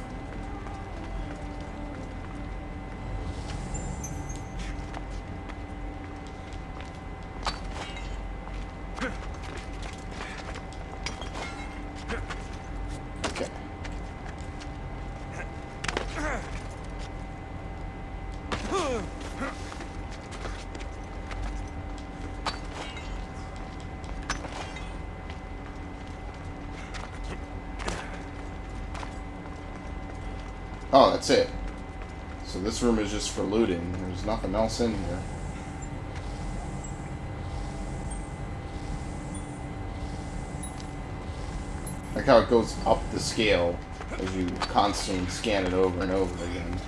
Speaker 1: Okay. Oh, that's it. So this room is just for looting. There's nothing else in here. Like how it goes up the scale as you constantly scan it over and over again.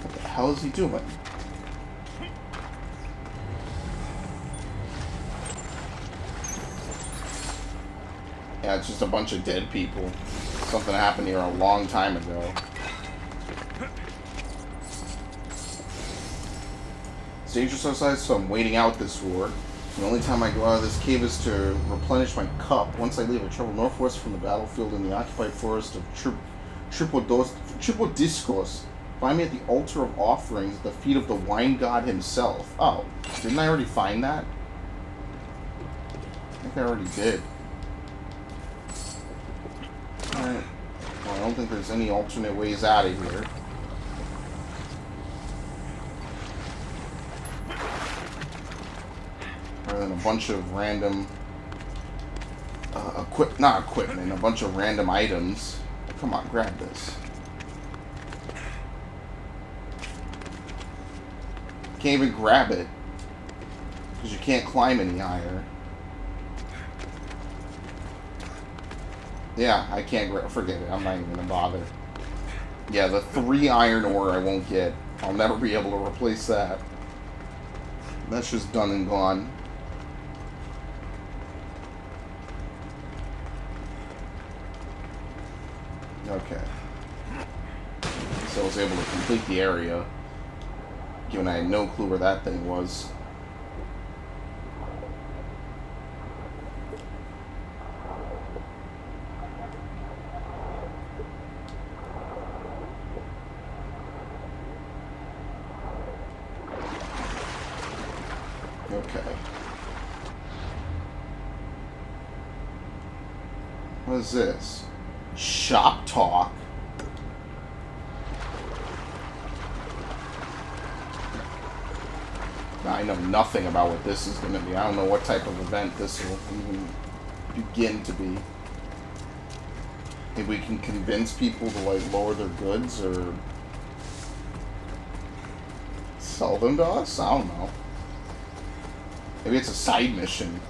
Speaker 1: What the hell is he doing? Yeah, it's just a bunch of dead people. Something happened here a long time ago. It's dangerous outside, so I'm waiting out this war. The only time I go out of this cave is to replenish my cup. Once I leave, I travel northwest from the battlefield in the occupied forest of Tripodiscos. Find me at the altar of offerings at the feet of the wine god himself. Oh, didn't I already find that? I think I already did. Alright. Well, I don't think there's any alternate ways out of here. Other than a bunch of random... not equipment, a bunch of random items. Come on, grab this. Can't even grab it. Because you can't climb any higher. Yeah, I can't forget it. I'm not even gonna bother. Yeah, the 3 iron ore I won't get. I'll never be able to replace that. That's just done and gone. Okay. So I was able to complete the area, given I had no clue where that thing was. Okay. What is this? Shop talk? I know nothing about what this is going to be. I don't know what type of event this will even begin to be. If we can convince people to, like, lower their goods or sell them to us? I don't know. Maybe it's a side mission.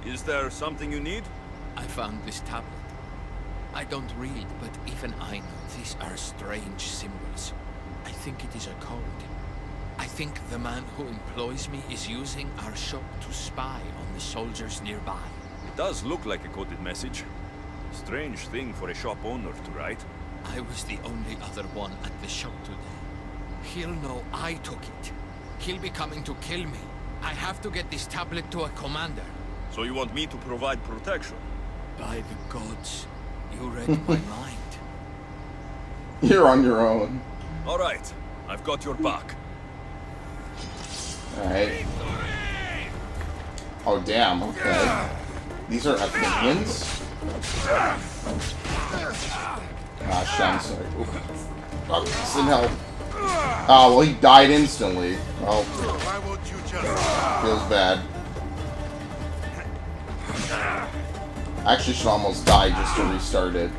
Speaker 6: Is there something you need?
Speaker 10: I found this tablet. I don't read, but even I know these are strange symbols. I think it is a code. I think the man who employs me is using our shop to spy on the soldiers nearby.
Speaker 6: It does look like a coded message. Strange thing for a shop owner to write.
Speaker 10: I was the only other one at the shop today. He'll know I took it. He'll be coming to kill me. I have to get this tablet to a commander.
Speaker 6: So you want me to provide protection?
Speaker 10: By the gods, you read my mind.
Speaker 1: You're on your own.
Speaker 6: All right, I've got your back.
Speaker 1: Alright. Oh, damn, okay. These are Athenians? Ah, shit, I'm sorry. Oh, this didn't help. Oh, well, he died instantly. Oh. Feels bad. I actually should almost die just to restart it.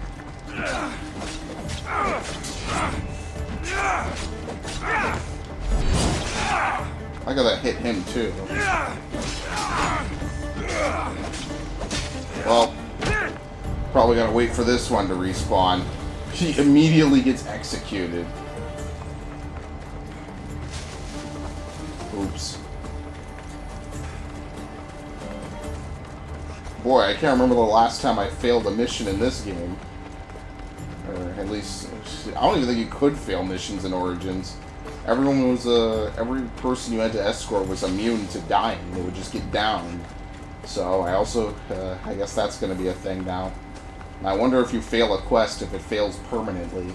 Speaker 1: I gotta hit him too. Well, probably gotta wait for this one to respawn. He immediately gets executed. Oops. Boy, I can't remember the last time I failed a mission in this game. Or at least, I don't even think you could fail missions in Origins. Everyone was, every person you had to escort was immune to dying. They would just get downed. So, I also, I guess that's going to be a thing now. And I wonder if you fail a quest, if it fails permanently.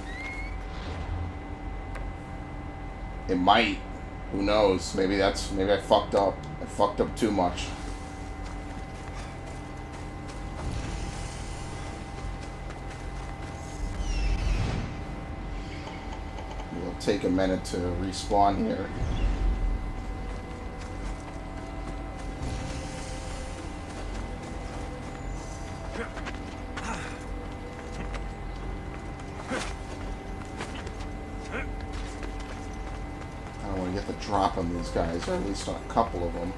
Speaker 1: It might. Who knows? Maybe I fucked up. I fucked up too much. It'll take a minute to respawn here. I want to get the drop on these guys, or at least on a couple of them.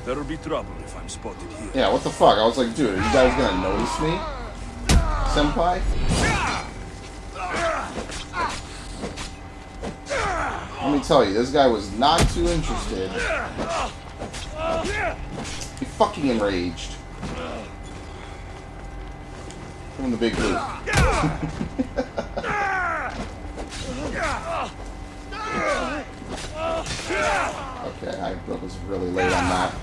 Speaker 6: There'll be trouble if I'm spotted here.
Speaker 1: Yeah, what the fuck? I was like, dude, are you guys gonna notice me? Senpai? Let me tell you, this guy was not too interested. He fucking enraged. Give him the big boot. Okay, I was really late on that.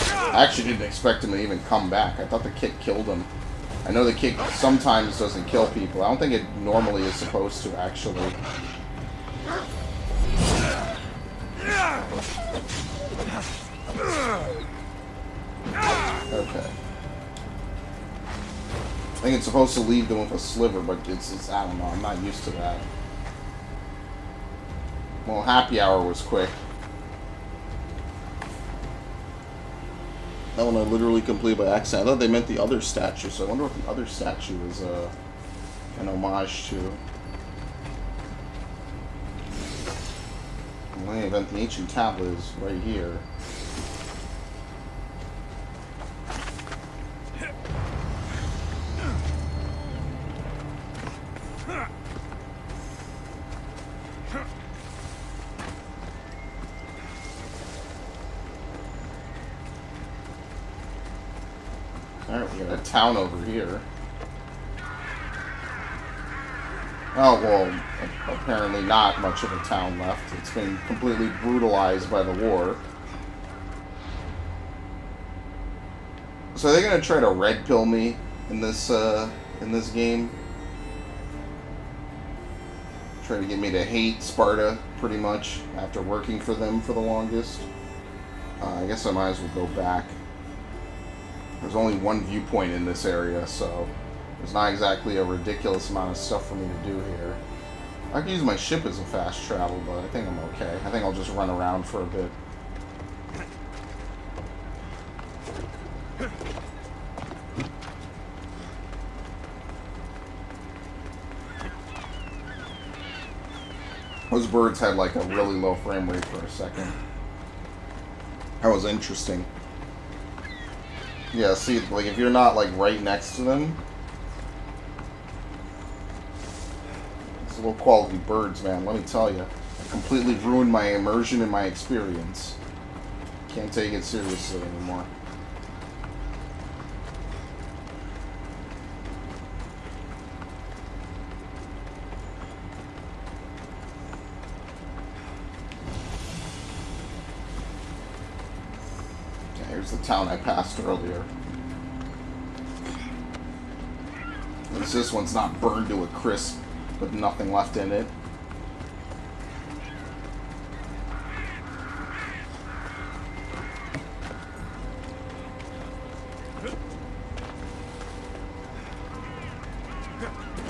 Speaker 1: I actually didn't expect him to even come back. I thought the kick killed him. I know the kick sometimes doesn't kill people. I don't think it normally is supposed to, actually. Okay. I think it's supposed to leave them with a sliver, but it's I don't know. I'm not used to that. Well, happy hour was quick. That one I literally completed by accident. I thought they meant the other statue, so I wonder what the other statue is an homage to. In any event, the ancient tablet is right here. Alright, we got a town over here. Oh, well, apparently not much of a town left. It's been completely brutalized by the war. So are they going to try to red pill me in this game? Try to get me to hate Sparta, pretty much, after working for them for the longest. I guess I might as well go back. There's only one viewpoint in this area, so there's not exactly a ridiculous amount of stuff for me to do here. I can use my ship as a fast travel, but I think I'm okay. I think I'll just run around for a bit. Those birds had like a really low frame rate for a second. That was interesting. Yeah, see, like if you're not like right next to them, it's low quality birds, man. Let me tell you, it completely ruined my immersion and my experience. Can't take it seriously anymore. Here's the town I passed earlier. At least this one's not burned to a crisp with nothing left in it.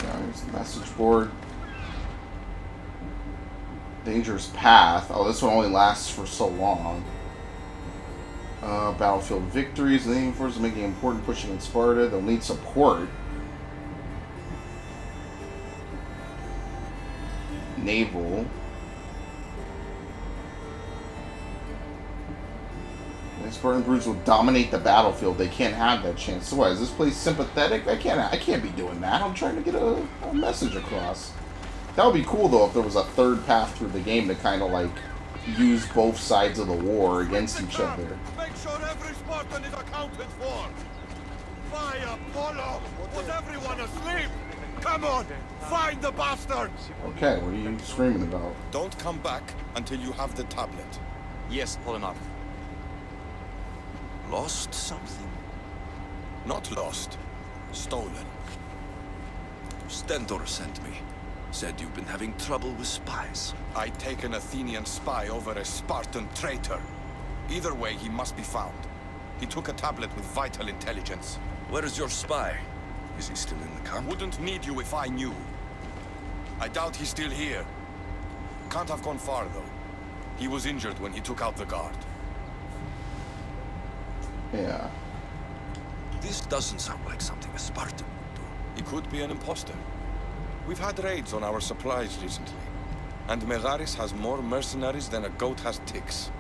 Speaker 1: Here's the message board. Dangerous path. Oh, this one only lasts for so long. Battlefield victories. The Navy forces making important pushing in Sparta. They'll need support. Naval. The Spartan brutes will dominate the battlefield. They can't have that chance. So what, is this place sympathetic? I can't be doing that. I'm trying to get a message across. That would be cool though if there was a third path through the game to kind of like use both sides of the war against each other.
Speaker 3: Make sure every Spartan is accounted for. Fire, Polo! Was everyone asleep? Come on, find the bastards!
Speaker 1: Okay, what are you screaming about?
Speaker 3: Don't come back until you have the tablet.
Speaker 11: Yes, Polinar.
Speaker 5: Lost something?
Speaker 3: Not lost. Stolen.
Speaker 5: Stentor sent me. Said you've been having trouble with spies.
Speaker 3: I take an Athenian spy over a Spartan traitor. Either way, he must be found. He took a tablet with vital intelligence.
Speaker 5: Where is your spy? Is he still in the camp?
Speaker 3: Wouldn't need you if I knew. I doubt he's still here. Can't have gone far, though. He was injured when he took out the guard.
Speaker 1: Yeah.
Speaker 5: This doesn't sound like something a Spartan would do.
Speaker 3: He could be an imposter. We've had raids on our supplies recently, and Megaris has more mercenaries than a goat has ticks.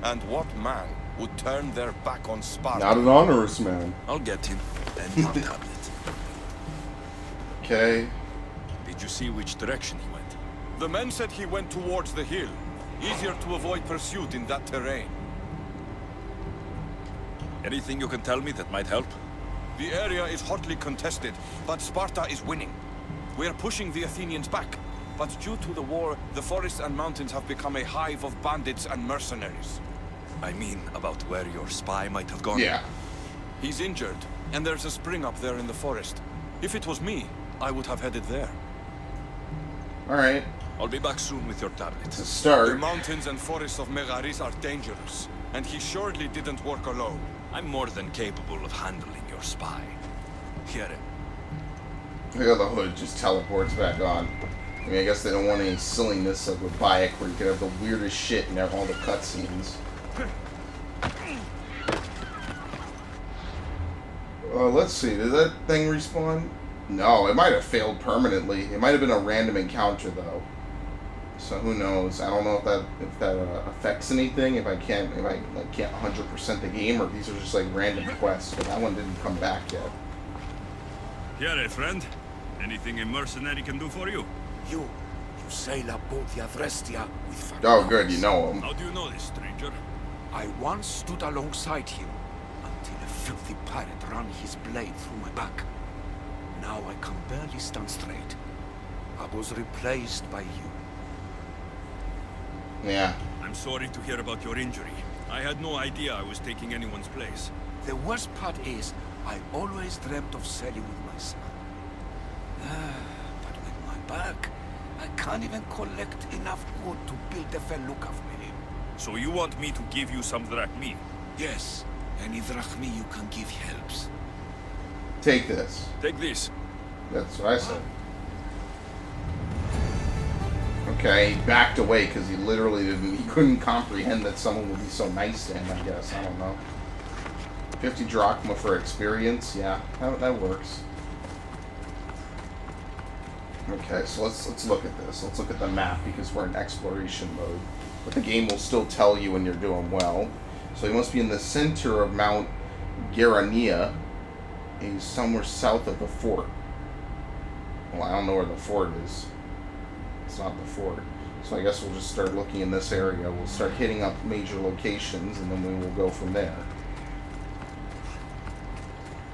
Speaker 3: And what man would turn their back on Sparta?
Speaker 1: Not an honorous man.
Speaker 5: I'll get him and your tablet.
Speaker 1: Okay.
Speaker 6: Did you see which direction he went?
Speaker 3: The men said he went towards the hill. Easier to avoid pursuit in that terrain.
Speaker 6: Anything you can tell me that might help?
Speaker 3: The area is hotly contested, but Sparta is winning. We're pushing the Athenians back, but due to the war, the forests and mountains have become a hive of bandits and mercenaries.
Speaker 5: I mean, about where your spy might have gone.
Speaker 1: Yeah.
Speaker 3: He's injured, and there's a spring up there in the forest. If it was me, I would have headed there.
Speaker 1: Alright.
Speaker 6: I'll be back soon with your tablet.
Speaker 1: To
Speaker 3: The
Speaker 1: start.
Speaker 3: mountains and forests of Megaris are dangerous, and he surely didn't work alone.
Speaker 6: I'm more than capable of handling your spy. Here.
Speaker 1: Look at the hood just teleports back on. I mean, I guess they don't want any silliness like with Bayek where you could have the weirdest shit in all the cutscenes. Let's see. Did that thing respawn? No, it might have failed permanently. It might have been a random encounter though. So who knows? I don't know if that affects anything. If I can't 100% the game, or if these are just like random quests. But that one didn't come back yet.
Speaker 6: Here, friend. Anything a mercenary can do for you?
Speaker 11: You sail aboard the Adrestia with
Speaker 1: Oh, good. You know him.
Speaker 6: How do you know this, stranger?
Speaker 11: I once stood alongside him until a filthy pirate ran his blade through my back. Now I can barely stand straight. I was replaced by you.
Speaker 1: Yeah.
Speaker 6: I'm sorry to hear about your injury. I had no idea I was taking anyone's place.
Speaker 11: The worst part is, I always dreamt of sailing with my son. But with my back, I can't even collect enough wood to build a felucca for him.
Speaker 6: So you want me to give you some drachmi?
Speaker 11: Yes, any drachmi you can give helps.
Speaker 1: Take this.
Speaker 6: Take this.
Speaker 1: That's what I said. Okay, he backed away because he literally he couldn't comprehend that someone would be so nice to him, I guess. I don't know. 50 drachma for experience, yeah, that works. Okay, so let's look at this. Let's look at the map because we're in exploration mode. But the game will still tell you when you're doing well. So he must be in the center of Mount Garania. He's somewhere south of the fort. Well, I don't know where the fort is. It's not the fort. So I guess we'll just start looking in this area. We'll start hitting up major locations and then we will go from there.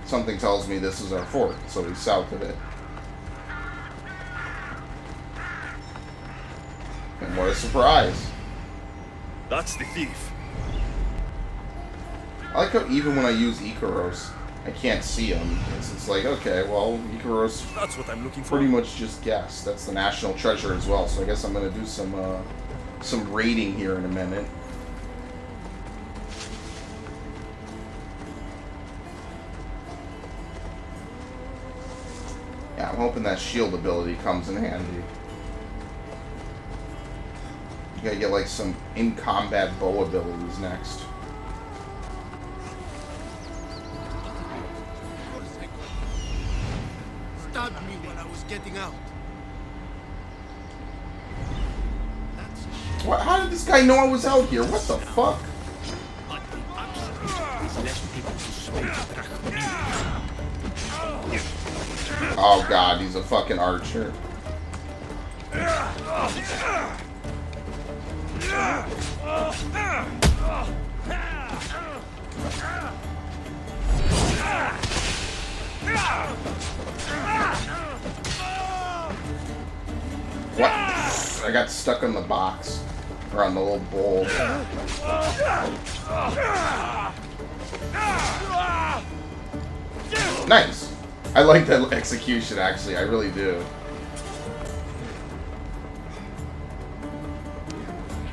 Speaker 1: Something tells me this is our fort, so he's south of it. And what a surprise.
Speaker 6: That's the thief.
Speaker 1: I like how even when I use Ikaros, I can't see him. It's like, okay, well, Ikaros
Speaker 6: That's what I'm looking for.
Speaker 1: pretty much just guessed. That's the national treasure as well, so I guess I'm going to do some raiding here in a minute. Yeah, I'm hoping that shield ability comes in handy. You gotta get like some in-combat bow abilities next.
Speaker 3: Stabbed me when I was getting out.
Speaker 1: What? How did this guy know I was out here? What the fuck? Oh god, he's a fucking archer. What? I got stuck on the box. Or on the little bowl. Nice. I like that execution, actually. I really do.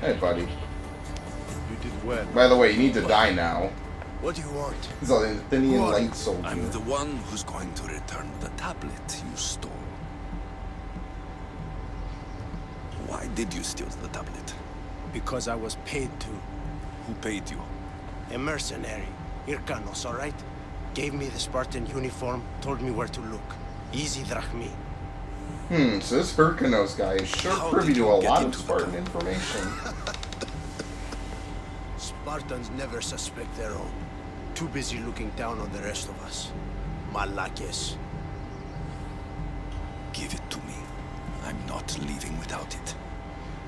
Speaker 1: Hey, buddy.
Speaker 3: You did well.
Speaker 1: By the way, you need to die now.
Speaker 3: What do you want?
Speaker 1: He's an Athenian light soldier.
Speaker 5: I'm the one who's going to return the tablet you stole. Why did you steal the tablet?
Speaker 3: Because I was paid to.
Speaker 5: Who paid you?
Speaker 3: A mercenary. Irkanos, alright? Gave me the Spartan uniform, told me where to look. Easy drachmi.
Speaker 1: So this Hyrkanos guy is sure
Speaker 5: How
Speaker 1: privy
Speaker 5: did
Speaker 1: to
Speaker 5: you
Speaker 1: a
Speaker 5: get
Speaker 1: lot of
Speaker 5: into the
Speaker 1: Spartan
Speaker 5: camp?
Speaker 1: information.
Speaker 3: Spartans never suspect their own. Too busy looking down on the rest of us. Malakes.
Speaker 5: Give it to me. I'm not leaving without it.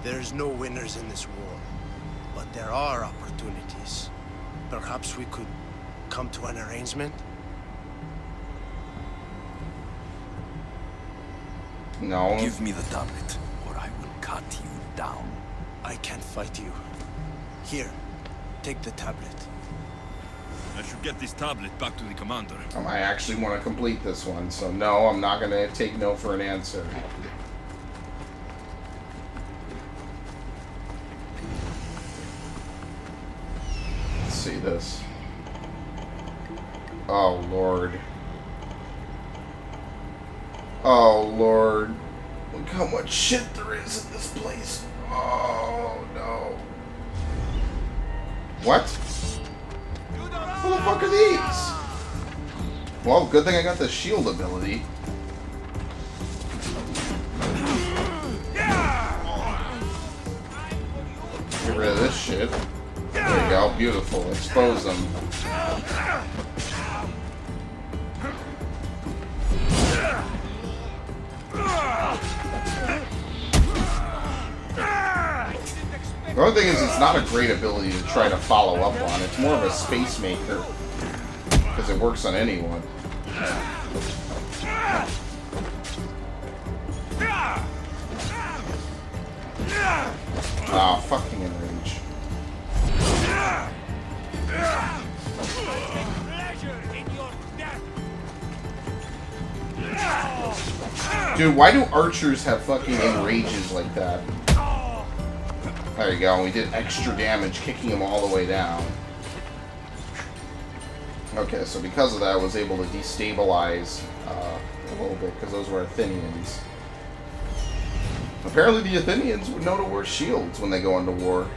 Speaker 3: There's no winners in this war, but there are opportunities. Perhaps we could come to an arrangement?
Speaker 1: No.
Speaker 5: Give me the tablet, or I will cut you down.
Speaker 3: I can't fight you. Here, take the tablet.
Speaker 6: I should get this tablet back to the commander.
Speaker 1: I actually want to complete this one, so no, I'm not going to take no for an answer. Let's see this. Oh, Lord. Oh, Lord. Look how much shit there is in this place. Oh, no. What? What the fuck are these? Well, good thing I got the shield ability. Get rid of this shit. There you go. Beautiful. Expose them. The only thing is, it's not a great ability to try to follow up on. It's more of a space maker. it works on anyone. Ah, fucking enrage. Dude, why do archers have fucking enrages like that? There you go, we did extra damage kicking him all the way down. Okay, so because of that, I was able to destabilize a little bit, because those were Athenians. Apparently the Athenians would know to wear shields when they go into war.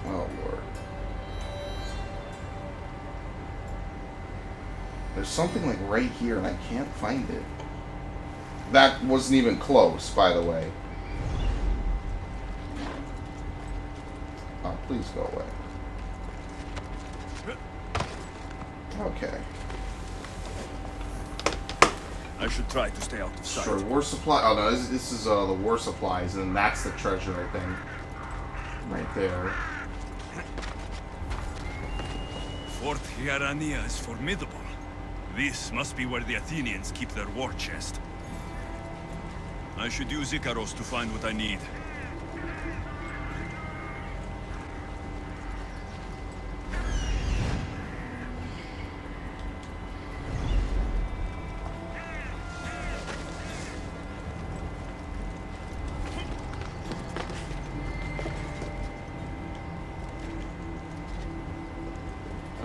Speaker 1: Oh, Lord. There's something like right here, and I can't find it. That wasn't even close, by the way. Oh, please go away. Okay.
Speaker 6: I should try to stay out of sight.
Speaker 1: Sure, war supply. Oh no, this is the war supplies, and that's the treasure, I think. Right there.
Speaker 6: Fort Hierania is formidable. This must be where the Athenians keep their war chest. I should use Icaros to find what I need.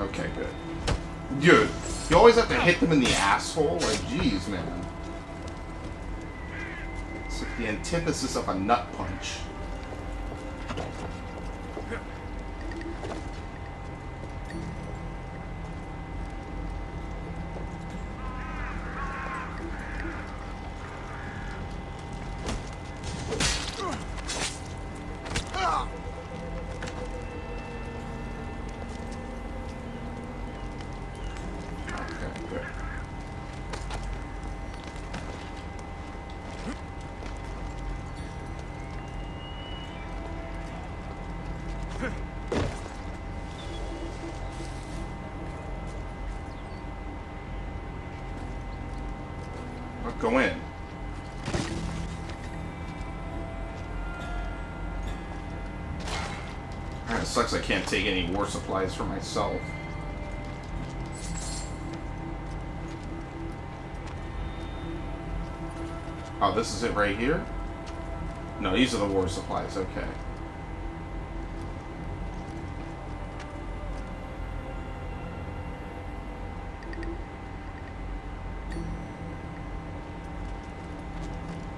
Speaker 1: Okay, good. Dude, you always have to hit them in the asshole? Like, jeez, man. It's like the antithesis of a nut punch. Go in. It sucks I can't take any war supplies for myself. Oh, this is it right here? No, these are the war supplies, okay.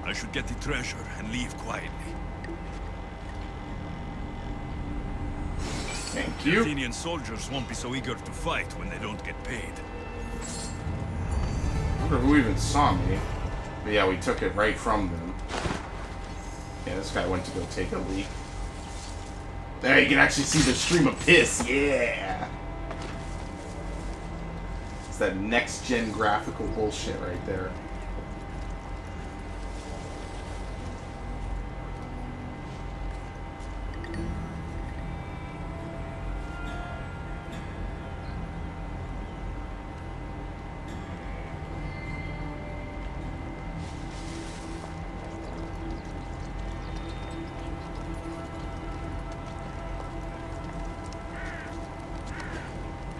Speaker 6: I should get the treasure and leave quietly.
Speaker 1: Thank
Speaker 6: The
Speaker 1: you.
Speaker 6: Athenian soldiers won't be so eager to fight when they don't get paid.
Speaker 1: I wonder who even saw me. But yeah, we took it right from them. Yeah, this guy went to go take a leak. There, you can actually see the stream of piss. Yeah! It's that next-gen graphical bullshit right there.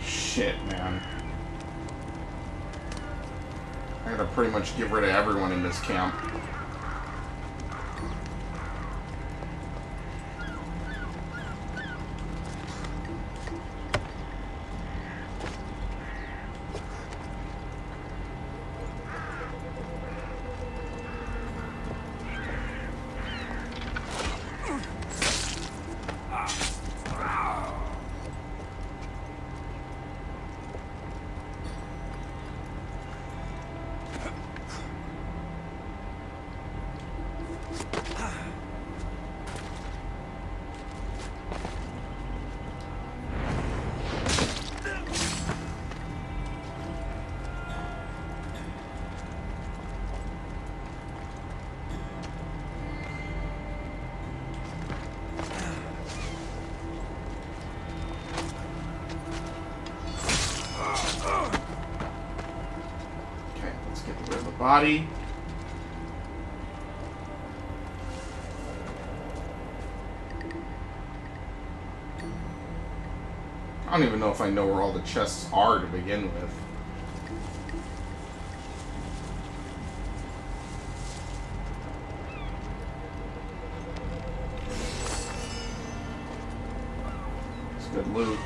Speaker 1: Shit, man. I gotta pretty much get rid of everyone in this camp. Body. I don't even know if I know where all the chests are to begin with. It's good loot.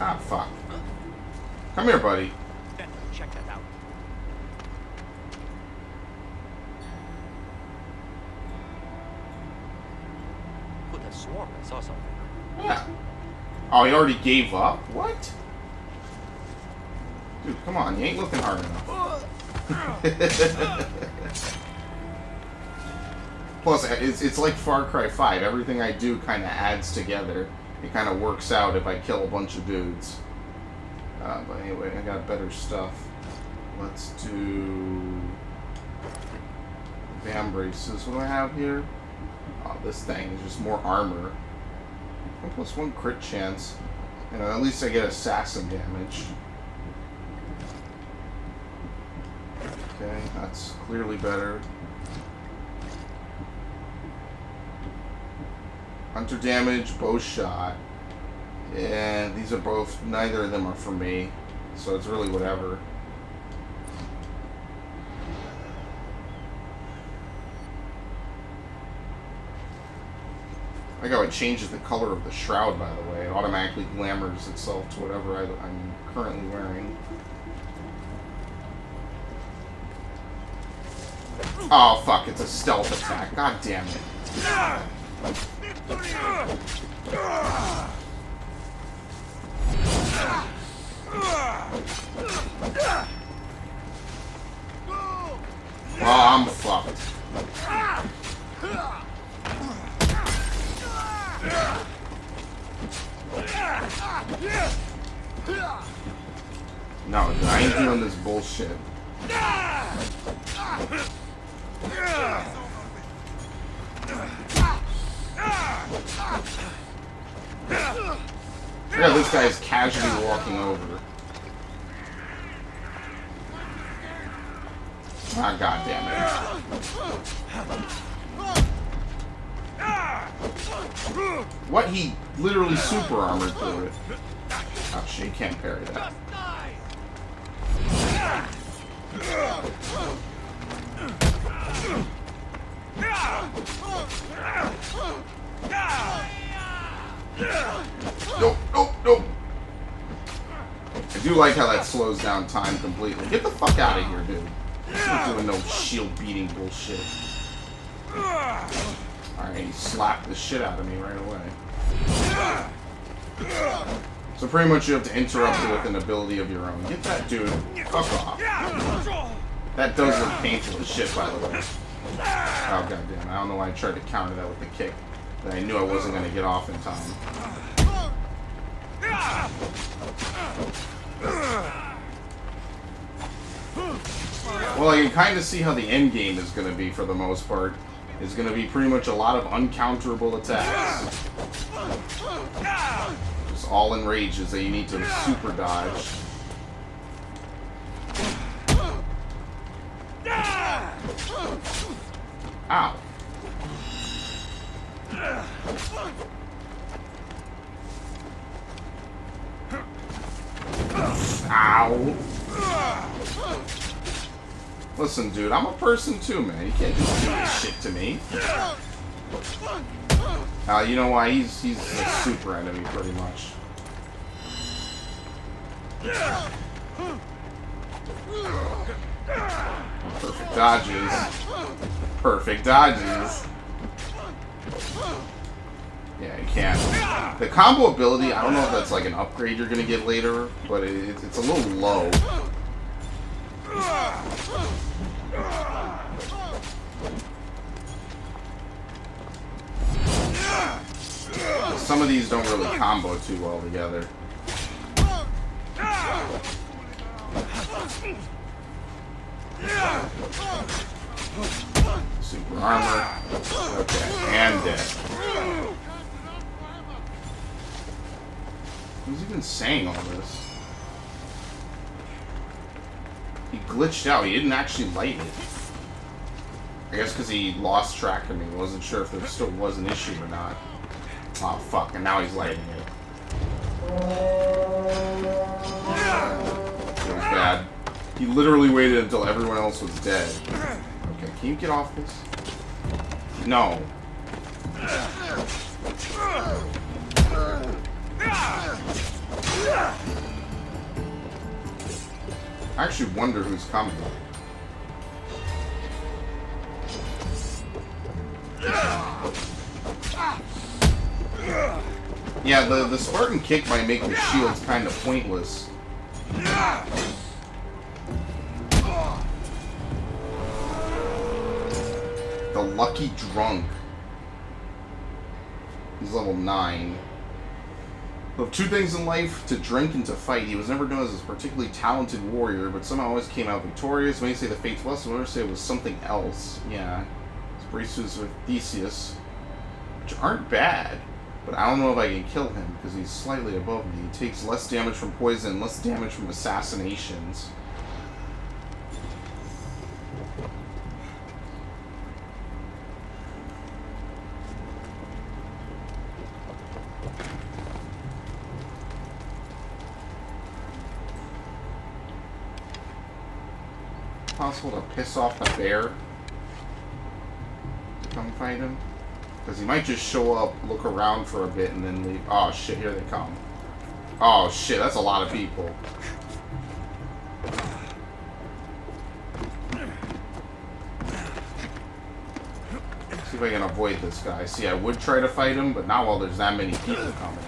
Speaker 1: Ah, fuck. Come here, buddy.
Speaker 11: Check that out. Could have sworn I saw something.
Speaker 1: Yeah. Oh, he already gave up? What? Dude, come on. You ain't looking hard enough. Plus, it's like Far Cry 5. Everything I do kind of adds together. It kind of works out if I kill a bunch of dudes. But anyway, I got better stuff. Let's do... Bam braces. What do I have here? Oh, this thing is just more armor. Plus 1 crit chance. You know, at least I get assassin damage. Okay, that's clearly better. Hunter damage, bow shot. Yeah, these are both, neither of them are for me. So it's really whatever. I like how it changes the color of the shroud, by the way. It automatically glamours itself to whatever I'm currently wearing. Oh, fuck, it's a stealth attack. God damn it. Oh, I'm fucked. No, I ain't doing this bullshit. Yeah, this guy's casually walking over. Ah, god damn it. What? He literally super armored through it. Oh shit, you can't parry that. Nope, nope, nope. I do like how that slows down time completely. Get the fuck out of here, dude. I'm not doing no shield beating bullshit. Alright, he slapped the shit out of me right away. So pretty much you have to interrupt it with an ability of your own. Get that dude. Fuck off. That does look painful as shit, by the way. Oh, goddamn. I don't know why I tried to counter that with the kick. But I knew I wasn't going to get off in time. Well, I can kind of see how the end game is going to be for the most part. It's going to be pretty much a lot of uncounterable attacks. Just all in rages that you need to super dodge. Ow. Ow. Listen, dude, I'm a person too, man. You can't just do this shit to me. You know why? He's a super enemy, pretty much. Perfect dodges. Perfect dodges. Yeah, you can't. The combo ability, I don't know if that's like an upgrade you're gonna get later, but it's a little low. Some of these don't really combo too well together. Super armor. Okay, and dead. Who's even saying all this? He glitched out. He didn't actually light it. I guess because he lost track of me. Wasn't sure if there still was an issue or not. Oh, fuck. And now he's lighting it. Feels bad. He literally waited until everyone else was dead. Okay, can you get off this? No. I actually wonder who's coming. Yeah, the Spartan kick might make the shields kind of pointless. The Lucky Drunk. He's level 9. Of two things in life, to drink and to fight. He was never known as a particularly talented warrior, but somehow always came out victorious. Many say the fate's lesson, others say it was something else. Yeah. His braces with Theseus, which aren't bad, but I don't know if I can kill him, because he's slightly above me. He takes less damage from poison, less damage from assassinations. Possible to piss off the bear to come fight him? Because he might just show up, look around for a bit, and then leave. Oh shit, here they come. Oh shit, that's a lot of people. See if I can avoid this guy. See, I would try to fight him, but not while there's that many people coming.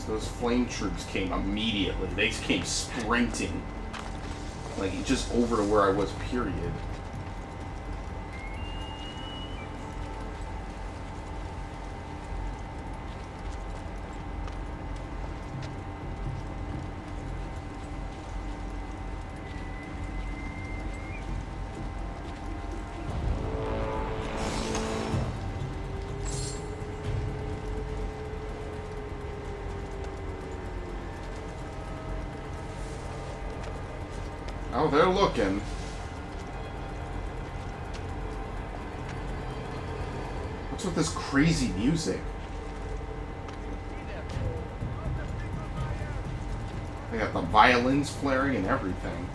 Speaker 1: Those flame troops came immediately. They came sprinting. Like, just over to where I was, period. Oh, they're looking. What's with this crazy music? They got the violins flaring and everything.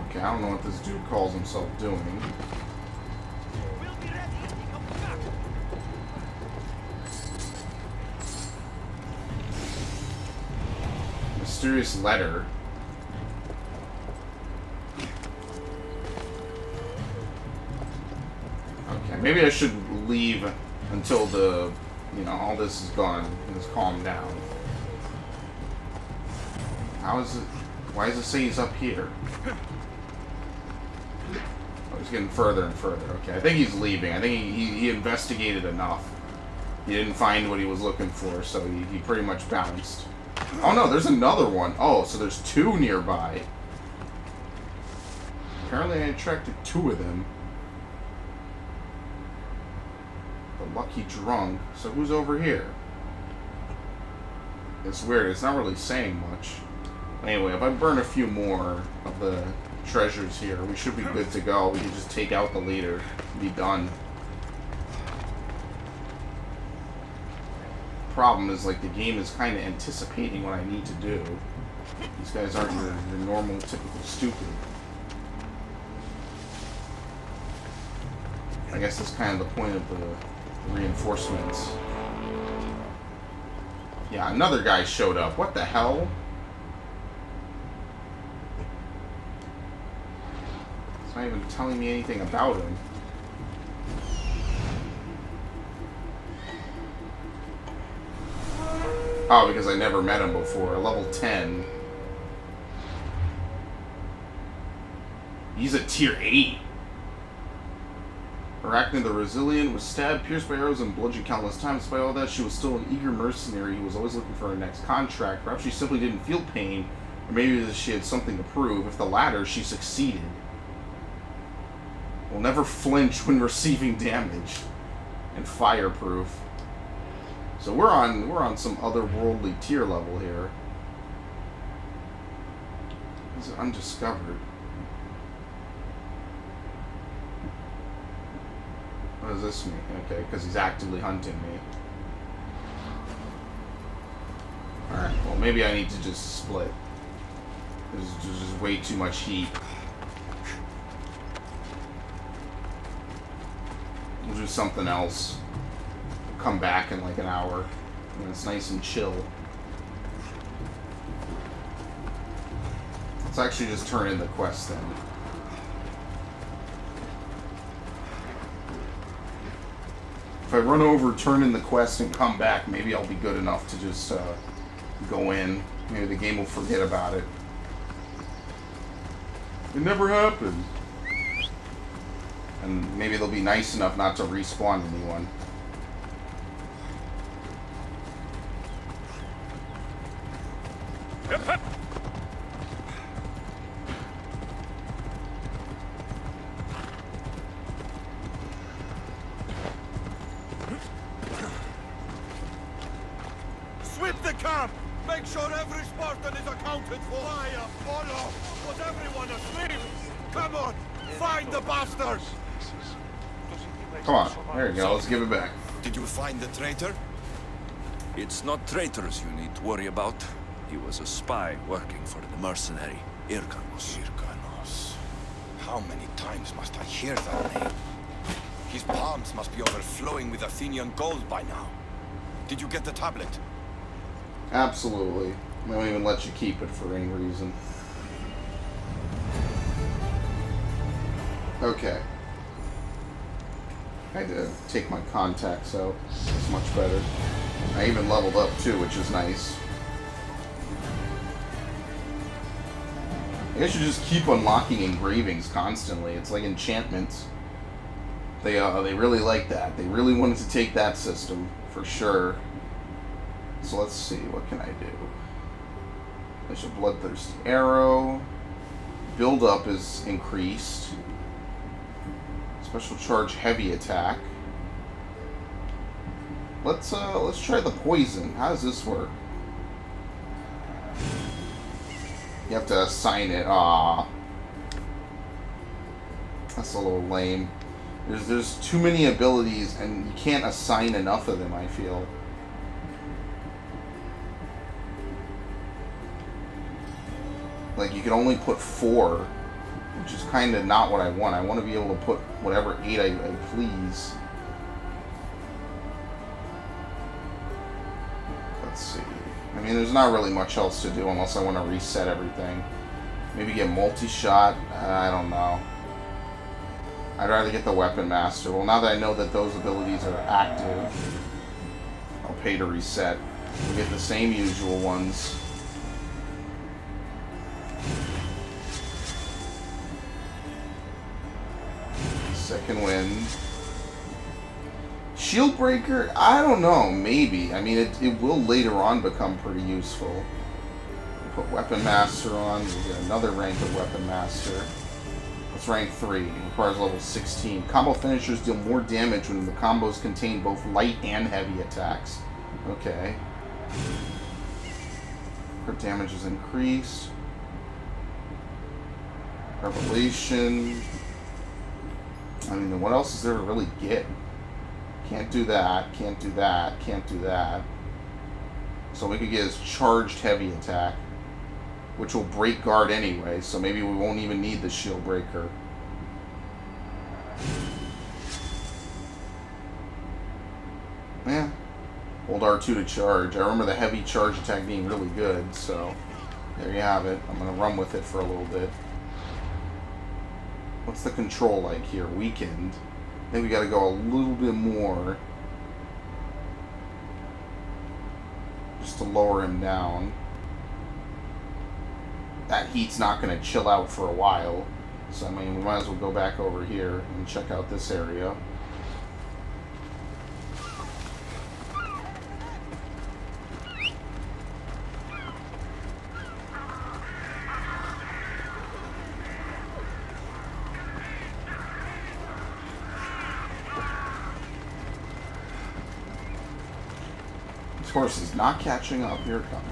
Speaker 1: Okay, I don't know what this dude calls himself doing. Mysterious letter. Okay, maybe I should leave until the, all this is gone and it's calmed down. How is it? Why does it say he's up here? Oh, he's getting further and further. Okay, I think he's leaving. I think he investigated enough. He didn't find what he was looking for, so he pretty much bounced. Oh no, there's another one. Oh, so there's two nearby. Apparently I attracted two of them. The Lucky Drunk. So who's over here? It's weird, it's not really saying much. Anyway, if I burn a few more of the treasures here, we should be good to go. We can just take out the leader and be done. Problem is, like, the game is kind of anticipating what I need to do. These guys aren't your normal, typical stupid. I guess that's kind of the point of the reinforcements. Yeah, another guy showed up. What the hell? It's not even telling me anything about him. Oh, because I never met him before. Level 10. He's a tier 8. Arachne the Resilient was stabbed, pierced by arrows, and bludgeoned countless times. Despite all that, she was still an eager mercenary who was always looking for her next contract. Perhaps she simply didn't feel pain, or maybe she had something to prove. If the latter, she succeeded. Will never flinch when receiving damage. And fireproof. So we're on some otherworldly tier level here. Is it undiscovered? What does this mean? Okay, because he's actively hunting me. Alright, well maybe I need to just split. There's just way too much heat. We'll do something else. We'll come back in like an hour when it's nice and chill. Let's actually just turn in the quest then. If I run over, turn in the quest, and come back, maybe I'll be good enough to just go in. Maybe the game will forget about it. It never happened. And maybe they'll be nice enough not to respawn anyone.
Speaker 4: Sweep the camp! Make sure every Spartan is accounted for! Fire! Follow! Was everyone asleep? Come on! Find the bastards!
Speaker 1: Come on. There you go. Let's give it back.
Speaker 5: Did you find the traitor? It's not traitors you need to worry about. He was a spy working for the mercenary, Irkanos.
Speaker 11: Irkanos. How many times must I hear that name? His palms must be overflowing with Athenian gold by now. Did you get the tablet?
Speaker 1: Absolutely. They won't even let you keep it for any reason. Okay. I had to take my contacts out. It's much better. I even leveled up too, which is nice. I guess you just keep unlocking engravings constantly. It's like enchantments. They really like that. They really wanted to take that system for sure. So let's see, what can I do? There's a bloodthirsty arrow. Build up is increased. Special charge heavy attack. Let's try the poison. How does this work? You have to assign it. Ah, that's a little lame. There's too many abilities and you can't assign enough of them, I feel. Like you can only put 4, which is kind of not what I want. I want to be able to put whatever 8 I please. Let's see. I mean, there's not really much else to do unless I want to reset everything. Maybe get multi-shot. I don't know. I'd rather get the Weapon Master. Well, now that I know that those abilities are active, I'll pay to reset. We'll get the same usual ones. Second wind. Shield Breaker? I don't know. Maybe. I mean, it will later on become pretty useful. We'll put Weapon Master on. We'll get another rank of Weapon Master. It's rank 3. It requires level 16. Combo finishers deal more damage when the combos contain both light and heavy attacks. Okay. Crit damage is increased. Revelation. I mean, what else is there to really get? Can't do that, can't do that, can't do that. So we could get his charged heavy attack, which will break guard anyway, so maybe we won't even need the shield breaker. Yeah. Hold R2 to charge. I remember the heavy charge attack being really good, so there you have it. I'm going to run with it for a little bit. What's the control like here? Weakened. I think we got to go a little bit more. Just to lower him down. That heat's not going to chill out for a while. So, I mean, we might as well go back over here and check out this area. This horse is not catching up. Here it comes.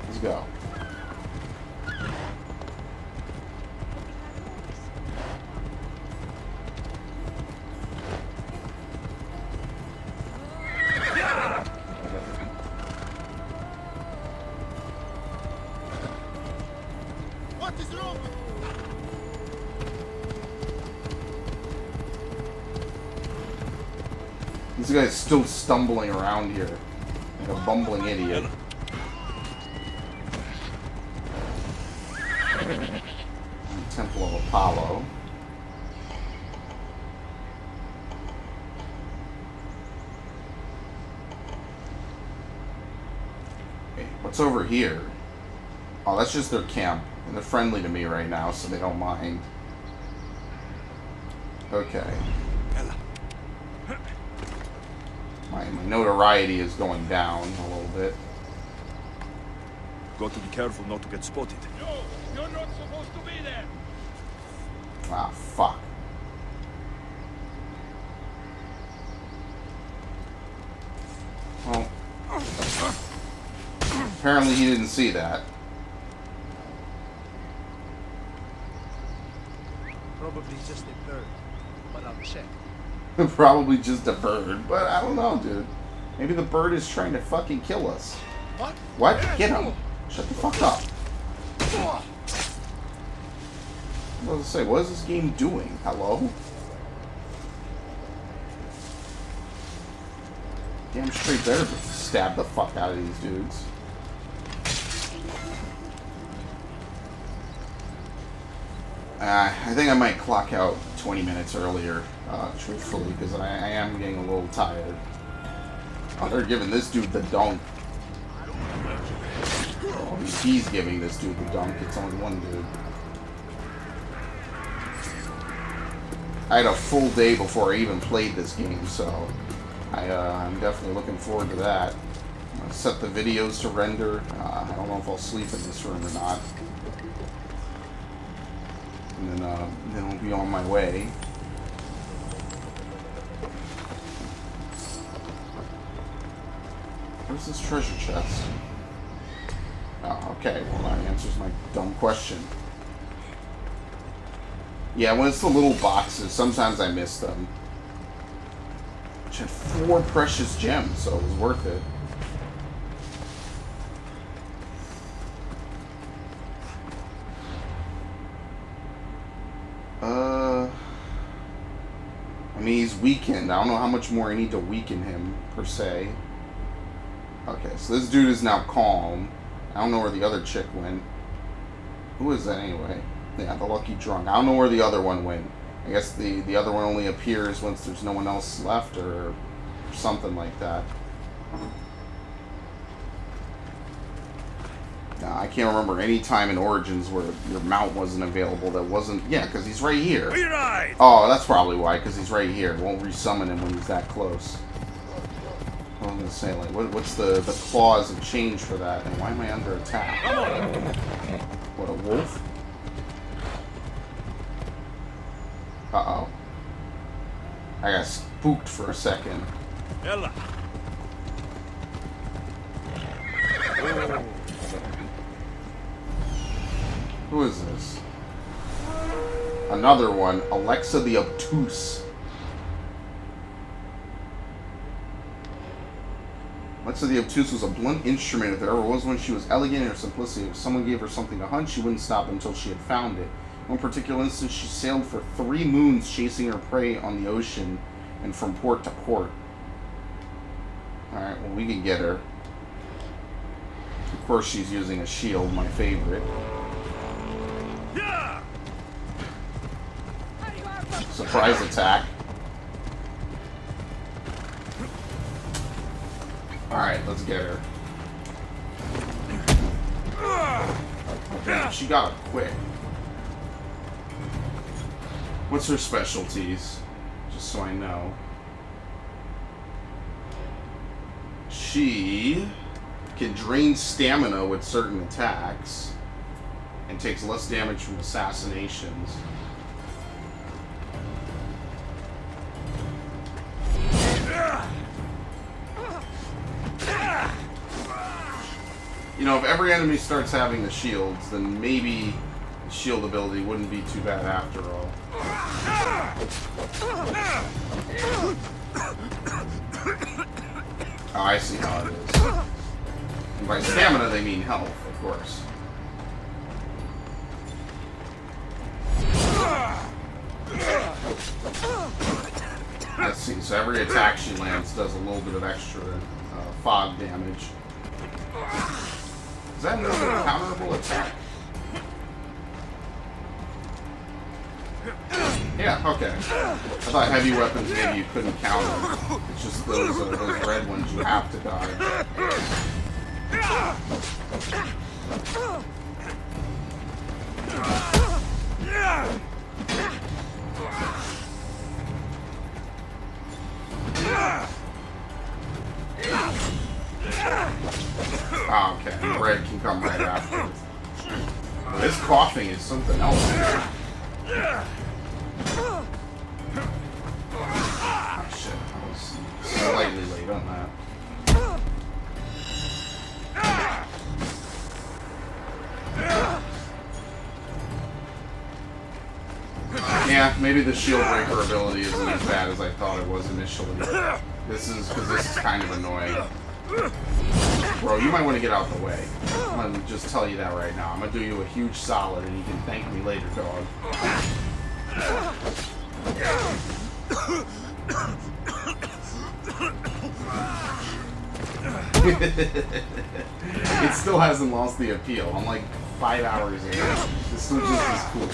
Speaker 1: Let's go.
Speaker 3: What is wrong?
Speaker 1: This guy's still stumbling around here like a bumbling idiot. Temple of Apollo. Hey, what's over here? Oh, that's just their camp. And they're friendly to me right now, so they don't mind. Okay. My notoriety is going down a little bit.
Speaker 6: Got to be careful not to get spotted.
Speaker 2: No, you're not supposed to be there.
Speaker 1: Ah, fuck. Well, apparently he didn't see that.
Speaker 9: Probably just a bird, but I'll check.
Speaker 1: Probably just a bird, but I don't know, dude. Maybe the bird is trying to fucking kill us.
Speaker 3: What?
Speaker 1: What? Get him! Shut the fuck up. I was to say, what is this game doing? Hello? Damn straight better stab the fuck out of these dudes. I think I might clock out 20 minutes earlier, truthfully, because I am getting a little tired. Oh, they're giving this dude the dunk. Oh, he's giving this dude the dunk. It's only one dude. I had a full day before I even played this game, so I'm definitely looking forward to that. I'm going to set the videos to render. I don't know if I'll sleep in this room or not. And then I'll be on my way. Where's this treasure chest? Oh, okay. Well, that answers my dumb question. Yeah, when it's the little boxes, sometimes I miss them. Which had 4 precious gems, so it was worth it. I mean, he's weakened. I don't know how much more I need to weaken him, per se. Okay, so this dude is now calm. I don't know where the other chick went. Who is that anyway? Yeah, the lucky drunk. I don't know where the other one went. I guess the other one only appears once there's no one else left, or something like that. I can't remember any time in Origins where your mount wasn't available that wasn't... Yeah, because he's right here. Oh, that's probably why, because he's right here. It won't resummon him when he's that close. I was going to say, like, what's the clause of change for that? And why am I under attack? What, a wolf? Uh-oh. I got spooked for a second.
Speaker 6: Ella.
Speaker 1: Who is this? Another one. Alexa the Obtuse. Alexa the Obtuse was a blunt instrument if there ever was one. She was elegant in her simplicity. If someone gave her something to hunt, she wouldn't stop until she had found it. In one particular instance, she sailed for 3 moons chasing her prey on the ocean and from port to port. Alright, well, we can get her. Of course, she's using a shield, my favorite. Surprise attack. Alright, let's get her. damn, she got up quick. What's her specialties? Just so I know. She can drain stamina with certain attacks and takes less damage from assassinations. You know, if every enemy starts having the shields, then maybe the shield ability wouldn't be too bad after all. Oh, I see how it is. And by stamina, they mean health, of course. Let's see, so every attack she lands does a little bit of extra fog damage. Is that another counterable attack? Yeah, okay. I thought heavy weapons maybe you couldn't counter. It's just those red ones you have to dodge. Oh, okay. The red can come right after. This coughing is something else. Oh shit, I was slightly late on that. Yeah, maybe the shield breaker ability isn't as bad as I thought it was initially. This is because this is kind of annoying. Bro, you might want to get out the way. I'm gonna just tell you that right now. I'm gonna do you a huge solid and you can thank me later, dog. It still hasn't lost the appeal. I'm like 5 hours in. This still just is cool.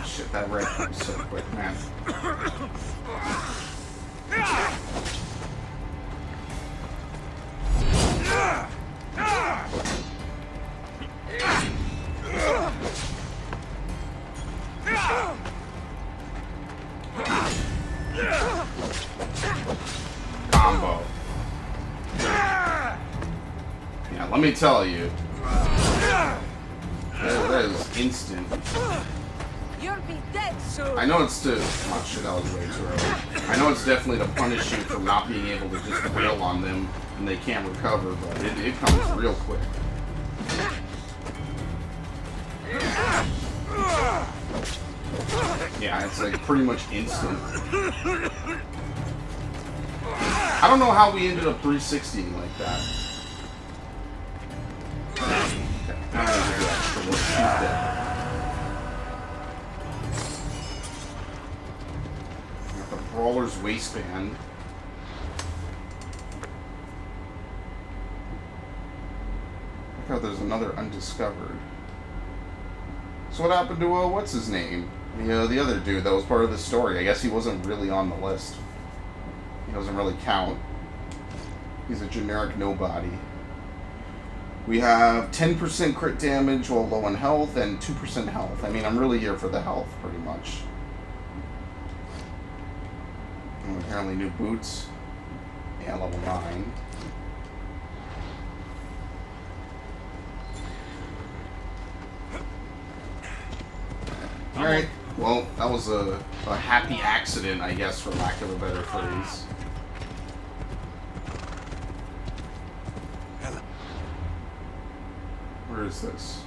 Speaker 1: Shit, that red comes so quick, man. Combo. Yeah, let me tell you. That is instant.
Speaker 8: You'll be dead soon.
Speaker 1: I know it's to... Oh shit, that was way too early. I know it's definitely to punish you for not being able to just wail on them and they can't recover, but it comes real quick. Yeah, it's like pretty much instant. I don't know how we ended up 360 like that. Okay, I'm gonna do extra work. She's dead. Got the Brawler's Waistband. Look how there's another undiscovered. So what happened to, what's his name? The other dude that was part of the story. I guess he wasn't really on the list. He doesn't really count. He's a generic nobody. We have 10% crit damage while low on health and 2% health. I mean, I'm really here for the health, pretty much. And apparently new boots. Yeah, level 9. Alright, well, that was a happy accident, I guess, for lack of a better phrase. Where is this?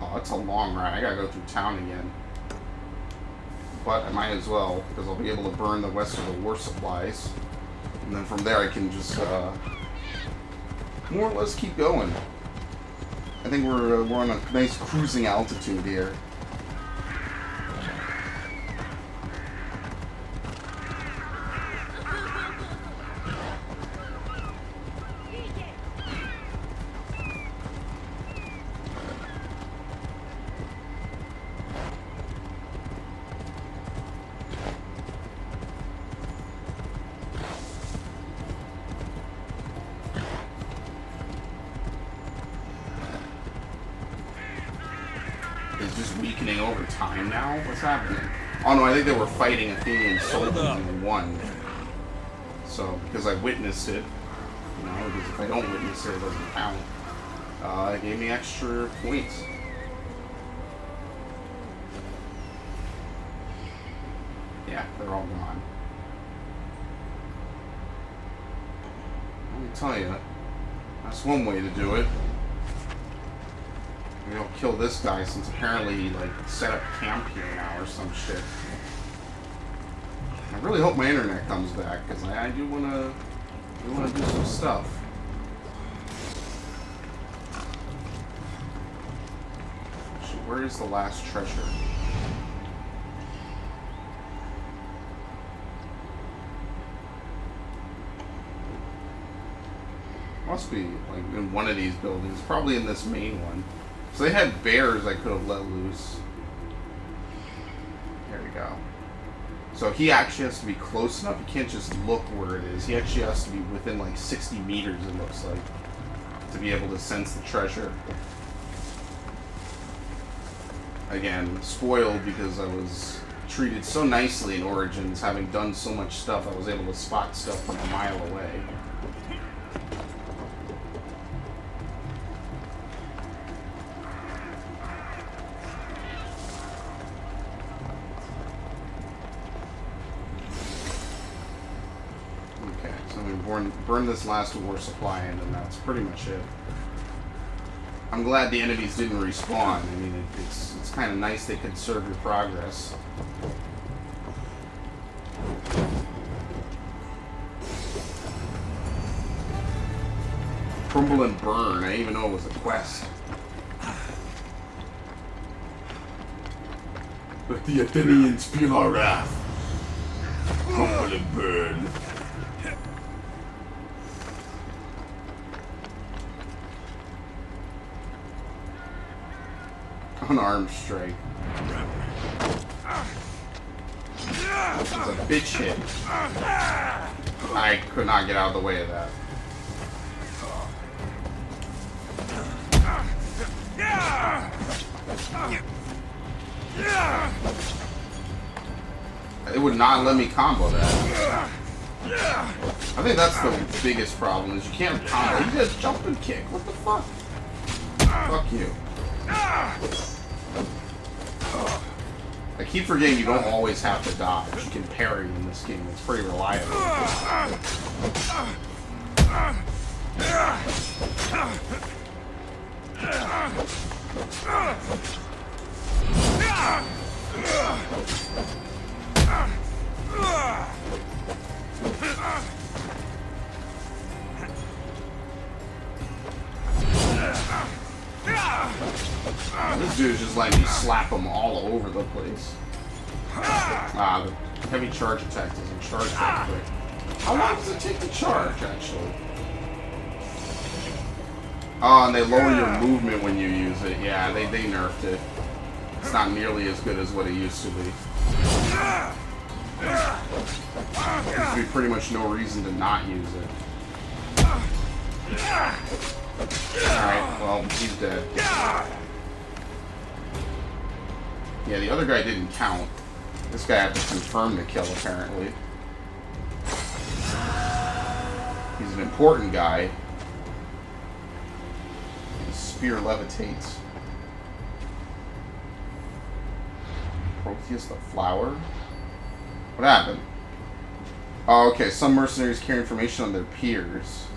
Speaker 1: Oh, it's a long ride. I gotta go through town again. But I might as well, because I'll be able to burn the rest of the war supplies. And then from there I can just, more or less keep going. I think we're on a nice cruising altitude here. just weakening over time now? What's happening? Oh no, I think they were fighting Athenian soldiers and they won. So, because I witnessed it, you know, because if I don't witness it, it doesn't count. It gave me extra points. Yeah, they're all gone. Let me tell you, that's one way to do it. Maybe I'll kill this guy since apparently he like set up camp here now or some shit. I really hope my internet comes back because I do wanna do some stuff. So where is the last treasure? Must be like in one of these buildings, probably in this main one. So they had bears I could have let loose. There we go. So he actually has to be close enough. He can't just look where it is. He actually has to be within like 60 meters, it looks like, to be able to sense the treasure. Again, spoiled because I was treated so nicely in Origins, having done so much stuff, I was able to spot stuff from a mile away. Burn this last war supply and then that's pretty much it. I'm glad the enemies didn't respawn. I mean, it's kind of nice they could serve your progress. Crumble and burn. I didn't even know it was a quest. Let the Athenians feel our wrath. Crumble and burn. Unarmed strike. This is a bitch hit. I could not get out of the way of that. It would not let me combo that. I think that's the biggest problem, is you can't combo. He just jump and kick. What the fuck? Fuck you. I keep forgetting you don't always have to dodge. You can parry in this game. It's pretty reliable. This dude's just letting me slap him all over the place. The heavy charge attack doesn't charge that quick. How long does it take to charge, actually? Oh, and they lower your movement when you use it. Yeah, they nerfed it. It's not nearly as good as what it used to be. There used to be pretty much no reason to not use it. Alright, well, he's dead. Yeah, the other guy didn't count. This guy had to confirm the kill, apparently. He's an important guy. His spear levitates. Proteus the flower? What happened? Oh, okay. Some mercenaries carry information on their peers.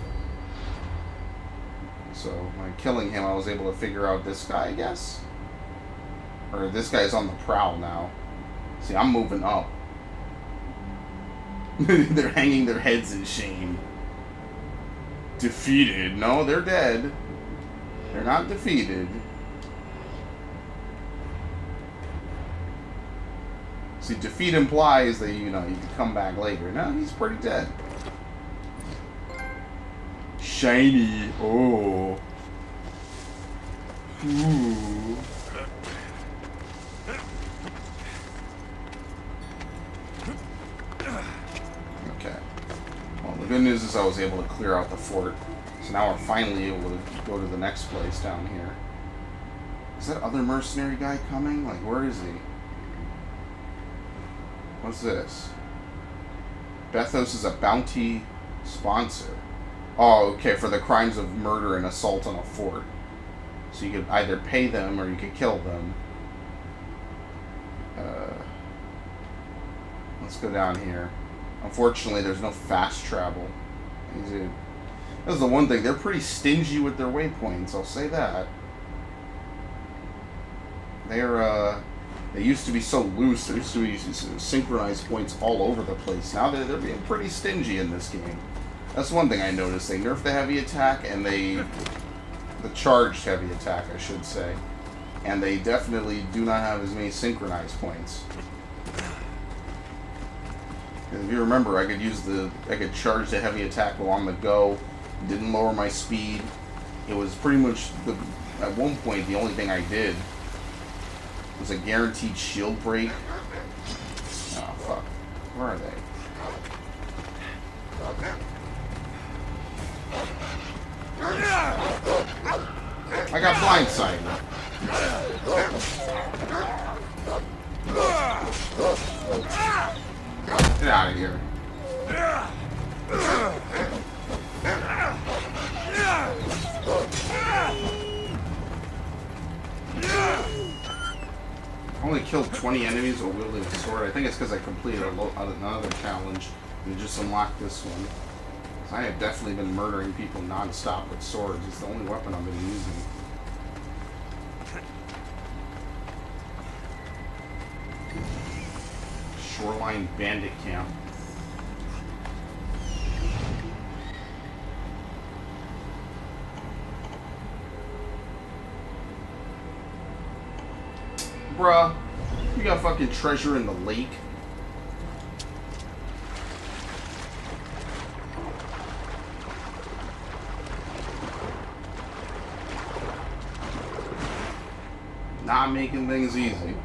Speaker 1: So, by killing him, I was able to figure out this guy, I guess? Or this guy's on the prowl now. See, I'm moving up. They're hanging their heads in shame. Defeated. No, they're dead. They're not defeated. See, defeat implies that, you know, you can come back later. No, he's pretty dead. Shiny. Oh. Ooh. Okay. Well, the good news is I was able to clear out the fort. So now we're finally able to go to the next place down here. Is that other mercenary guy coming? Like, where is he? What's this? Bethos is a bounty sponsor. Oh, okay, for the crimes of murder and assault on a fort. So you could either pay them or you could kill them. Let's go down here. Unfortunately, there's no fast travel. That's the one thing. They're pretty stingy with their waypoints, I'll say that. They used to be so loose. There used to be synchronized points all over the place. Now they're being pretty stingy in this game. That's one thing I noticed. They nerfed the heavy attack and the charged heavy attack, I should say. And they definitely do not have as many synchronized points. If you remember, I could charge the heavy attack while on the go. Didn't lower my speed. It was pretty much at one point the only thing I did was a guaranteed shield break. Oh fuck! Where are they? I got blindsided. Get out of here. I only killed 20 enemies while wielding a sword. I think it's because I completed another challenge and just unlocked this one. So I have definitely been murdering people non-stop with swords. It's the only weapon I've been using. Shoreline Bandit Camp. Bruh, you got fucking treasure in the lake. Not making things easy.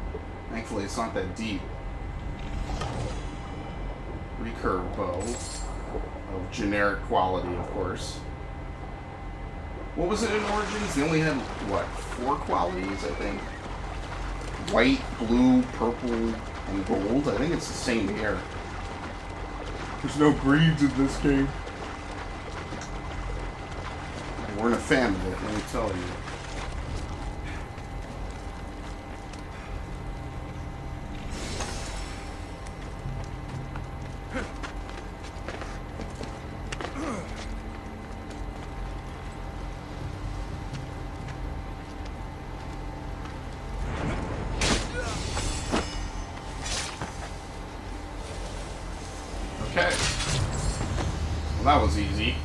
Speaker 1: Thankfully, it's not that deep. Recurve bow. Of generic quality, of course. What was it in Origins? They only had, what, 4 qualities, I think? White, blue, purple, and gold. I think it's the same here. There's no greens in this game. I weren't a fan of it, let me tell you. Okay. Well, that was easy.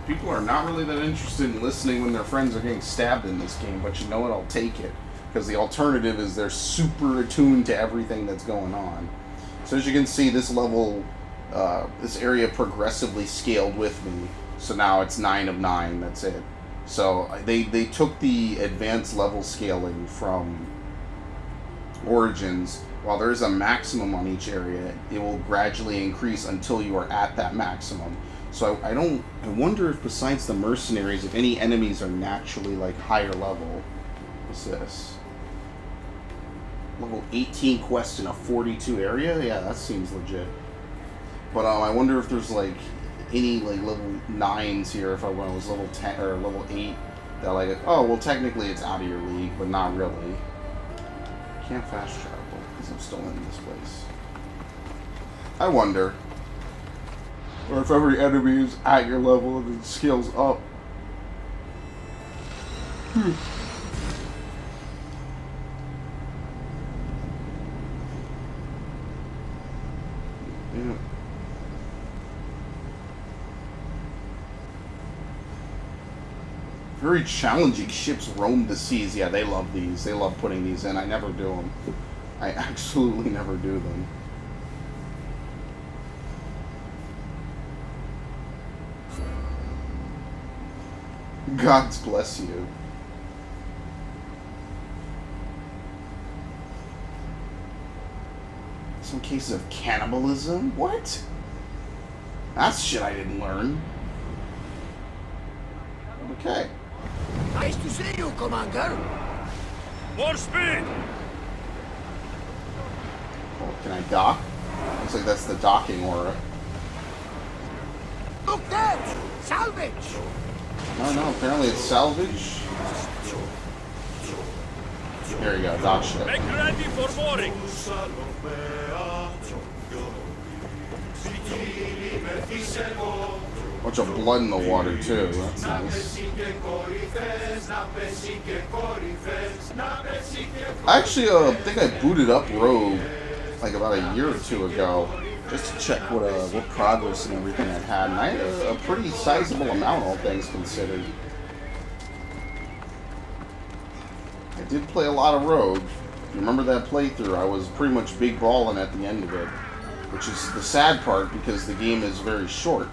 Speaker 1: People are not really that interested in listening when their friends are getting stabbed in this game, but you know what? I'll take it. Because the alternative is they're super attuned to everything that's going on. So as you can see, this level, this area progressively scaled with me. So now it's 9 of 9, that's it. So they took the advanced level scaling from Origins. While there is a maximum on each area, it will gradually increase until you are at that maximum. So I wonder if besides the mercenaries, if any enemies are naturally like higher level. What's this? Level 18 quest in a 42 area? Yeah, that seems legit. But I wonder if there's like any like level 9s here if I was level 10 or level 8 that like, oh well technically it's out of your league, but not really. Can't fast travel. I'm still in this place. I wonder. Or if every enemy is at your level and it scales up. Yeah. Very challenging ships roam the seas. Yeah, they love these. They love putting these in. I never do them. I absolutely never do them. God's bless you. Some cases of cannibalism? What? That's shit I didn't learn. Okay.
Speaker 3: Nice to see you, Commander.
Speaker 6: More speed!
Speaker 1: Oh, can I dock? Looks like that's the docking aura.
Speaker 3: Look there! Salvage!
Speaker 1: No, apparently it's salvage. Here we go, dock ship.
Speaker 6: Make ready for mooring!
Speaker 1: Bunch of blood in the water too. That's nice. I actually think I booted up Rogue like about a year or two ago just to check what progress and everything I had, and I had a pretty sizable amount, all things considered. I did play a lot of Rogue. Remember that playthrough? I was pretty much big balling at the end of it, which is the sad part because the game is very short.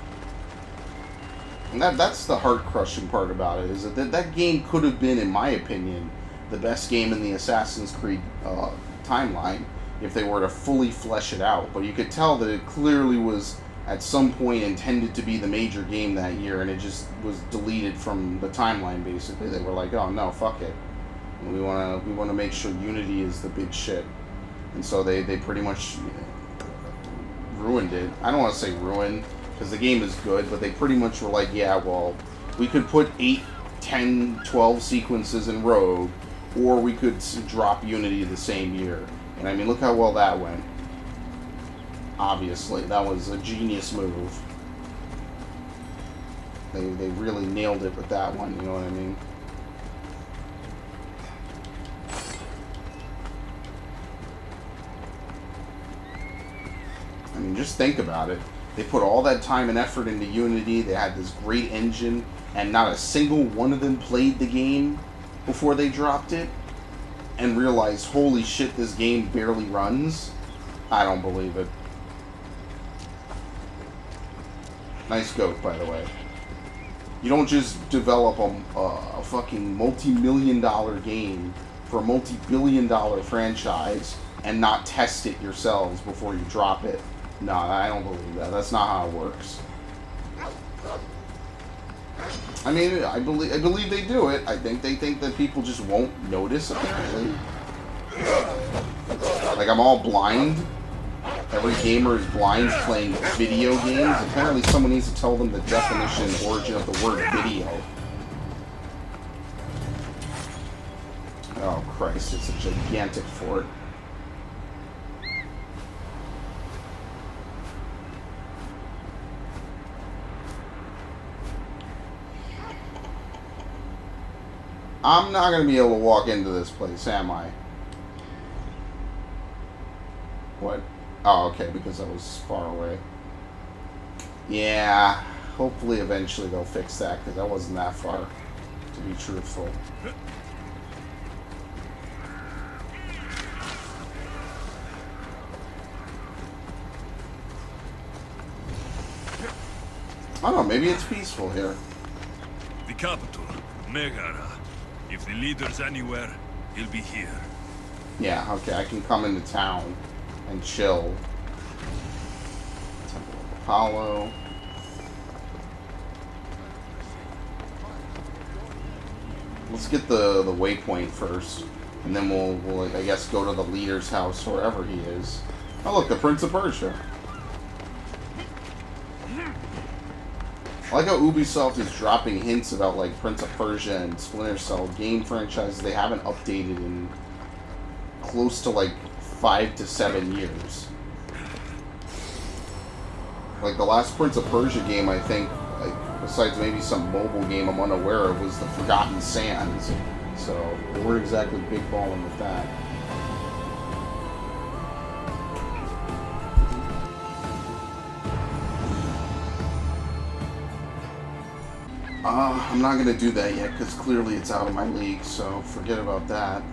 Speaker 1: And that's the heart-crushing part about it, is that game could have been, in my opinion, the best game in the Assassin's Creed timeline if they were to fully flesh it out. But you could tell that it clearly was, at some point, intended to be the major game that year, and it just was deleted from the timeline, basically. They were like, oh, no, fuck it. And we want to make sure Unity is the big shit. And so they pretty much ruined it. I don't want to say ruined, because the game is good, but they pretty much were like, yeah, well, we could put 8, 10, 12 sequences in Rogue, or we could drop Unity the same year. And I mean, look how well that went. Obviously, that was a genius move. They really nailed it with that one, you know what I mean? I mean, just think about it. They put all that time and effort into Unity, they had this great engine, and not a single one of them played the game before they dropped it, and realized, holy shit, this game barely runs? I don't believe it. Nice goat, by the way. You don't just develop a fucking multi-million-dollar game for a multi-billion-dollar franchise and not test it yourselves before you drop it. No, I don't believe that. That's not how it works. I mean, I believe they do it. I think they think that people just won't notice, apparently. Like, I'm all blind. Every gamer is blind playing video games. Apparently someone needs to tell them the definition and origin of the word video. Oh, Christ, it's a gigantic fort. I'm not going to be able to walk into this place, am I? What? Oh, okay, because I was far away. Yeah, hopefully eventually they'll fix that, because I wasn't that far, to be truthful. I don't know, maybe it's peaceful here.
Speaker 6: The capital, Megaris. If the leader's anywhere, he'll be here.
Speaker 1: Yeah, okay, I can come into town and chill. Temple of Apollo. Let's get the waypoint first, and then we'll I guess go to the leader's house, wherever he is. Oh look, the Prince of Persia. I like how Ubisoft is dropping hints about like Prince of Persia and Splinter Cell game franchises they haven't updated in close to like 5 to 7 years. Like the last Prince of Persia game, I think, like besides maybe some mobile game I'm unaware of, was the Forgotten Sands. So they weren't exactly big balling with that. I'm not going to do that yet, because clearly it's out of my league, so forget about that.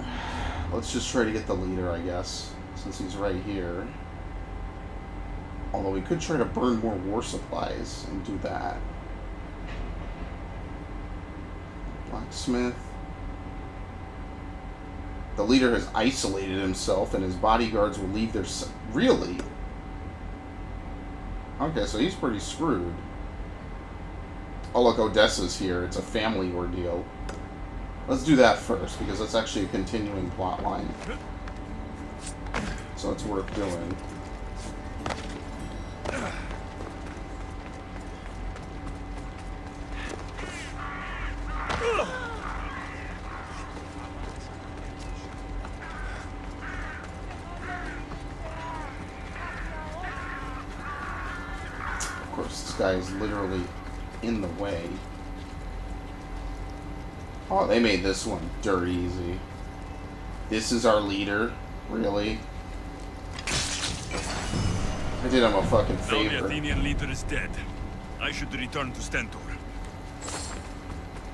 Speaker 1: Let's just try to get the leader, I guess, since he's right here. Although we could try to burn more war supplies and do that. Blacksmith. The leader has isolated himself, and his bodyguards will leave their... Really? Okay, so he's pretty screwed. Oh look, Odessa's here. It's a family ordeal. Let's do that first, because that's actually a continuing plot line. So it's worth doing. Of course, this guy is literally in the way. Oh, they made this one dirt easy. This is our leader? Really? I did him a fucking
Speaker 6: Now the
Speaker 1: favor.
Speaker 6: Athenian leader is dead. I should return to Stentor.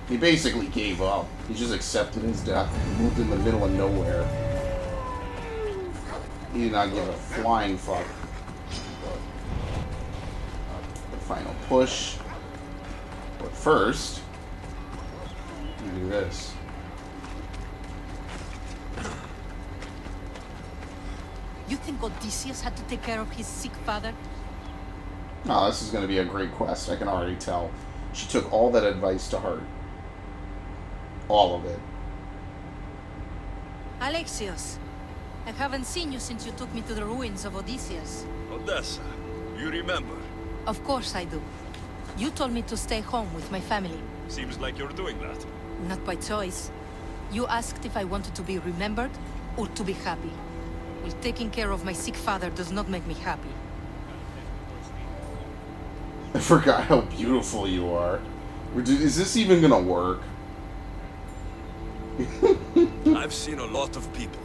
Speaker 1: He basically gave up. He just accepted his death and moved in the middle of nowhere. He did not give a flying fuck. The final push. But first, we do this.
Speaker 12: You think Odysseus had to take care of his sick father?
Speaker 1: Oh, this is going to be a great quest, I can already tell. She took all that advice to heart. All of it.
Speaker 12: Alexios, I haven't seen you since you took me to the ruins of Odysseus.
Speaker 6: Odessa, you remember?
Speaker 12: Of course I do. You told me to stay home with my family.
Speaker 6: Seems like you're doing that.
Speaker 12: Not by choice. You asked if I wanted to be remembered or to be happy. Well, taking care of my sick father does not make me happy.
Speaker 1: I forgot how beautiful you are. Is this even going to work?
Speaker 6: I've seen a lot of people,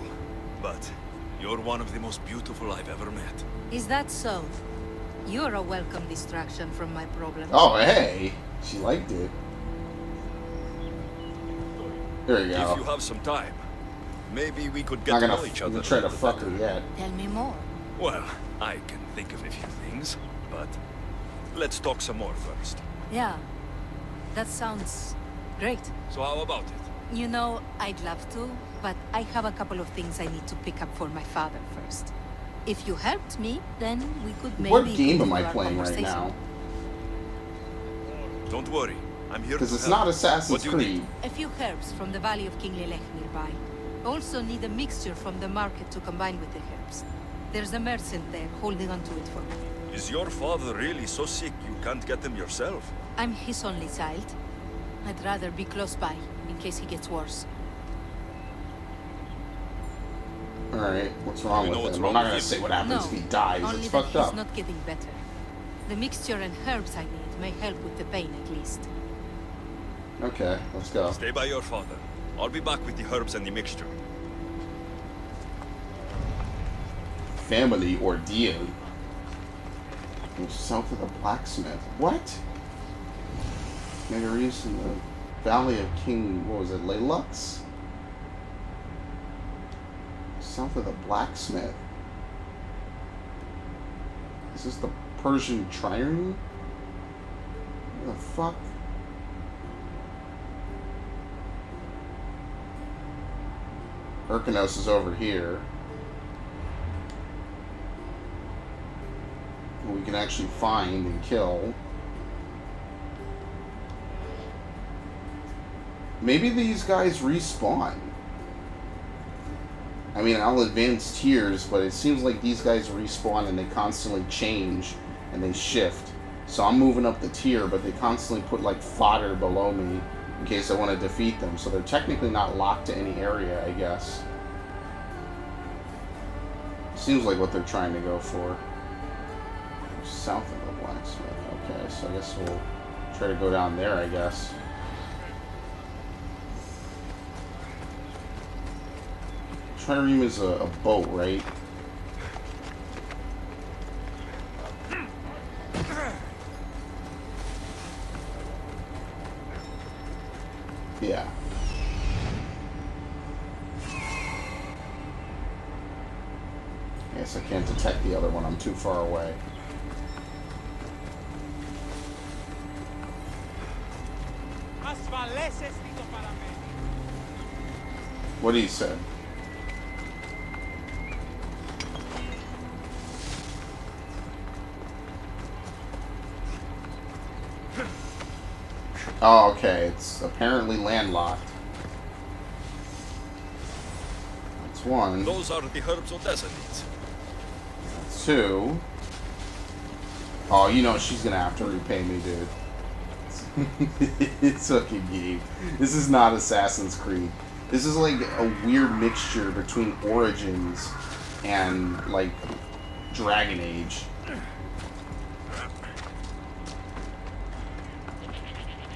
Speaker 6: but you're one of the most beautiful I've ever met.
Speaker 12: Is that so? You're a welcome distraction from my problems.
Speaker 1: Oh, hey! She liked it. There you go.
Speaker 6: If you have some time, maybe we could
Speaker 1: Not
Speaker 6: get to
Speaker 1: gonna
Speaker 6: know each other.
Speaker 1: try to fuck her yet.
Speaker 12: Tell me more.
Speaker 6: Well, I can think of a few things, but let's talk some more first.
Speaker 12: Yeah, that sounds great.
Speaker 6: So how about it?
Speaker 12: You know, I'd love to, but I have a couple of things I need to pick up for my father first. If you helped me, then we could maybe...
Speaker 1: What game am
Speaker 12: continue
Speaker 1: I
Speaker 12: our
Speaker 1: playing right
Speaker 12: conversation.
Speaker 1: now?
Speaker 6: Don't worry, I'm here to
Speaker 1: Because it's
Speaker 6: help.
Speaker 1: not Assassin's
Speaker 6: What do you
Speaker 1: Creed.
Speaker 6: need?
Speaker 12: A few herbs from the Valley of King Lelech nearby. Also need a mixture from the market to combine with the herbs. There's a merchant there holding onto it for me.
Speaker 6: Is your father really so sick you can't get him yourself?
Speaker 12: I'm his only child. I'd rather be close by, in case he gets worse.
Speaker 1: Alright, what's wrong
Speaker 6: You know
Speaker 1: with
Speaker 6: what's
Speaker 1: him?
Speaker 6: wrong
Speaker 1: I'm not
Speaker 6: with
Speaker 1: gonna
Speaker 6: him?
Speaker 1: say what happens
Speaker 12: No,
Speaker 1: if he dies.
Speaker 12: only
Speaker 1: It's
Speaker 12: that
Speaker 1: fucked
Speaker 12: he's
Speaker 1: up.
Speaker 12: not getting better. The mixture and herbs I need may help with the pain at least.
Speaker 1: Okay, let's go.
Speaker 6: Stay by your father. I'll be back with the herbs and the mixture.
Speaker 1: Family ordeal. South of the blacksmith. What? Megaris in the Valley of King, what was it, Leylux? South of the blacksmith. Is this the Persian trireme? What the fuck? Urkanos is over here. We can actually find and kill. Maybe these guys respawn. I mean, I'll advance tiers, but it seems like these guys respawn and they constantly change and they shift. So I'm moving up the tier, but they constantly put like fodder below me in case I want to defeat them. So they're technically not locked to any area, I guess. Seems like what they're trying to go for. South of the blacksmith. Okay, so I guess we'll try to go down there, I guess. Trireme is a boat, right? Yeah. I guess I can't detect the other one. I'm too far away. What he said. Oh, okay. It's apparently landlocked. That's one.
Speaker 6: Those are the herbs Odessa needs.
Speaker 1: That's two. Oh, you know she's gonna have to repay me, dude. It's fucking game. This is not Assassin's Creed. This is like a weird mixture between Origins and like Dragon Age.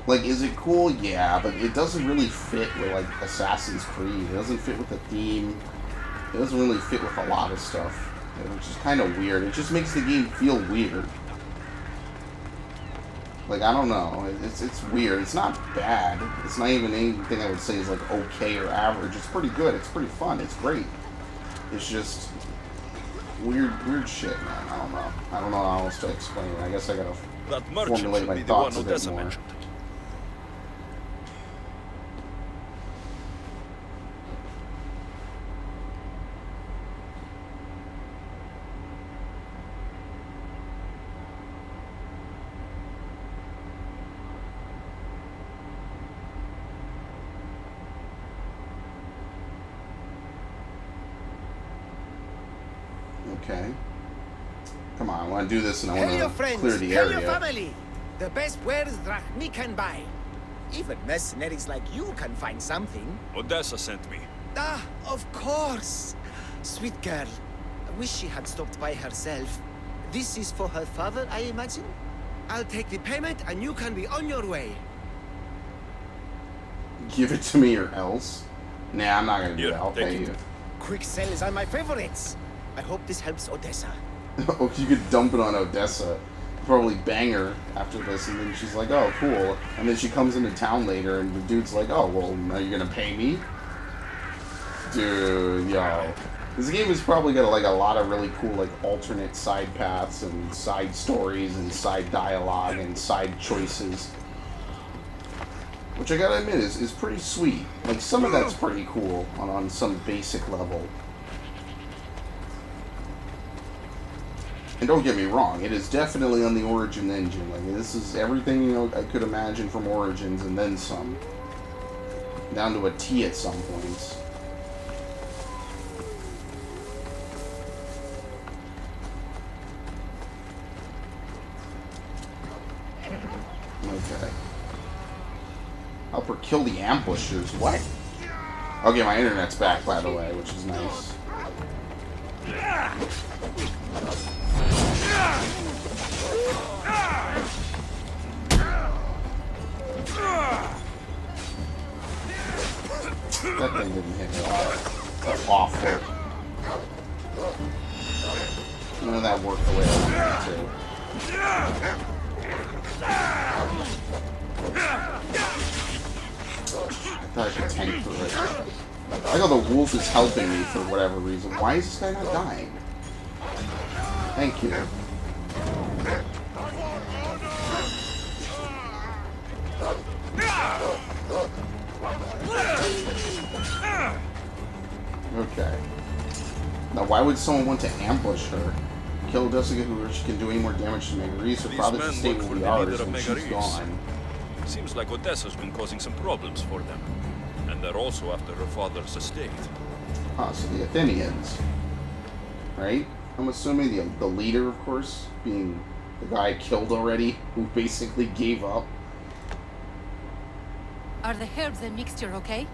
Speaker 1: Like, is it cool? Yeah, but it doesn't really fit with like Assassin's Creed. It doesn't fit with the theme. It doesn't really fit with a lot of stuff, which is kind of weird. It just makes the game feel weird. Like, I don't know. It's weird. It's not bad. It's not even anything I would say is like okay or average. It's pretty good. It's pretty fun. It's great. It's just weird shit, man. I don't know. I don't know how else to explain it. I guess I gotta formulate my thoughts a bit more. Okay. Come on, I want to do this and I want to clear the area.
Speaker 3: Tell your family. The best wares drachmi can buy. Even mercenaries like you can find something.
Speaker 6: Odessa sent me.
Speaker 3: Ah, of course. Sweet girl. I wish she had stopped by herself. This is for her father, I imagine? I'll take the payment and you can be on your way.
Speaker 1: Give it to me or else. Nah, I'm not going to do that. I'll pay you.
Speaker 3: Quick sales are my favorites. I hope this helps Odessa.
Speaker 1: Oh, you could dump it on Odessa. Probably bang her after this, and then she's like, oh, cool. And then she comes into town later, and the dude's like, oh, well, now you're gonna pay me? Dude, yo. This game is probably got like a lot of really cool like alternate side paths and side stories and side dialogue and side choices. Which I gotta admit is pretty sweet. Like, some of that's pretty cool on some basic level. And don't get me wrong, it is definitely on the Origin engine. Like, this is everything, you know, I could imagine from Origins and then some. Down to a T at some points. Okay. Help her kill the ambushers. What? Okay, my internet's back, by the way, which is nice. That thing didn't hit me. That's awful. None of that worked the way I wanted it to. I thought I could tank through it. I thought the wolf is helping me for whatever reason. Why is this guy not dying? Thank you. Okay. Now, why would someone want to ambush her? Kill Odessa who she can do any more damage to Megaris, or probably just stay where we are when she's gone.
Speaker 6: Seems like Odessa's been causing some problems for them. And they're also after her father's estate.
Speaker 1: Ah, so the Athenians. Right? I'm assuming the leader, of course, being the guy I killed already, who basically gave up.
Speaker 12: Are the herbs and mixture okay?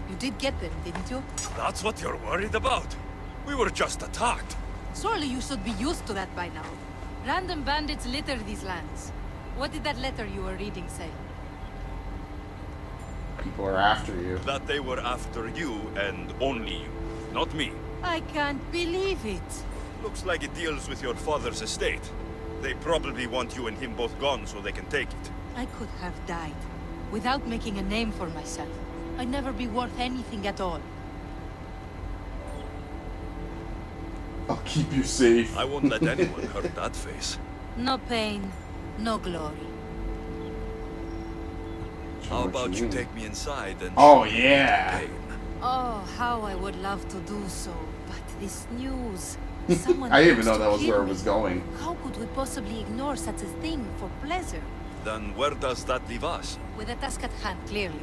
Speaker 12: You did get them, didn't you?
Speaker 6: That's what you're worried about? We were just attacked.
Speaker 12: Surely you should be used to that by now. Random bandits litter these lands. What did that letter you were reading say?
Speaker 1: People are after you.
Speaker 6: That they were after you and only you, not me.
Speaker 12: I can't believe it.
Speaker 6: Looks like it deals with your father's estate. They probably want you and him both gone so they can take it.
Speaker 12: I could have died without making a name for myself. I'd never be worth anything at all.
Speaker 1: I'll keep you safe.
Speaker 6: I won't let anyone hurt that face.
Speaker 12: No pain, no glory.
Speaker 6: How about you take me inside and...
Speaker 1: Oh, yeah!
Speaker 12: Oh, how I would love to do so. But this news... Someone
Speaker 1: I didn't even know that was where it was going.
Speaker 12: How could we possibly ignore such a thing for pleasure?
Speaker 6: Then where does that leave us?
Speaker 12: With a task at hand, clearly.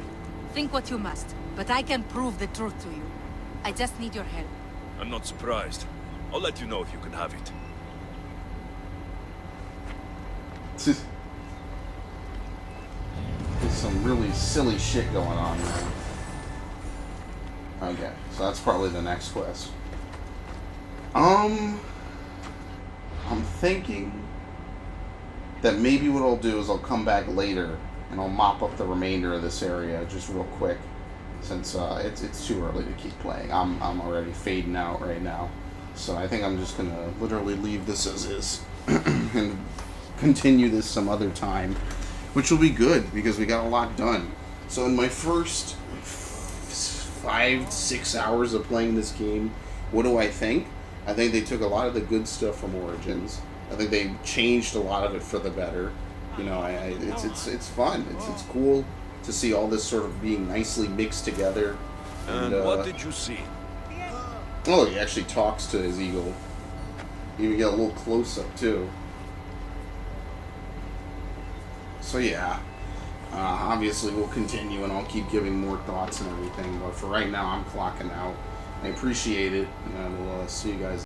Speaker 12: Think what you must, but I can prove the truth to you. I just need your help.
Speaker 6: I'm not surprised. I'll let you know if you can have it.
Speaker 1: There's some really silly shit going on there. Okay, so that's probably the next quest. I'm thinking that maybe what I'll do is I'll come back later and I'll mop up the remainder of this area just real quick, since it's too early to keep playing. I'm already fading out right now, so I think I'm just gonna literally leave this as is and continue this some other time, which will be good because we got a lot done. So in my first 5-6 hours of playing this game, what do I think? I think they took a lot of the good stuff from Origins. I think they changed a lot of it for the better. You know, it's fun. It's cool to see all this sort of being nicely mixed together.
Speaker 6: And what did you see?
Speaker 1: Oh, he actually talks to his eagle. You even get a little close up too. So yeah, obviously we'll continue and I'll keep giving more thoughts and everything. But for right now, I'm clocking out. I appreciate it, and we'll see you guys.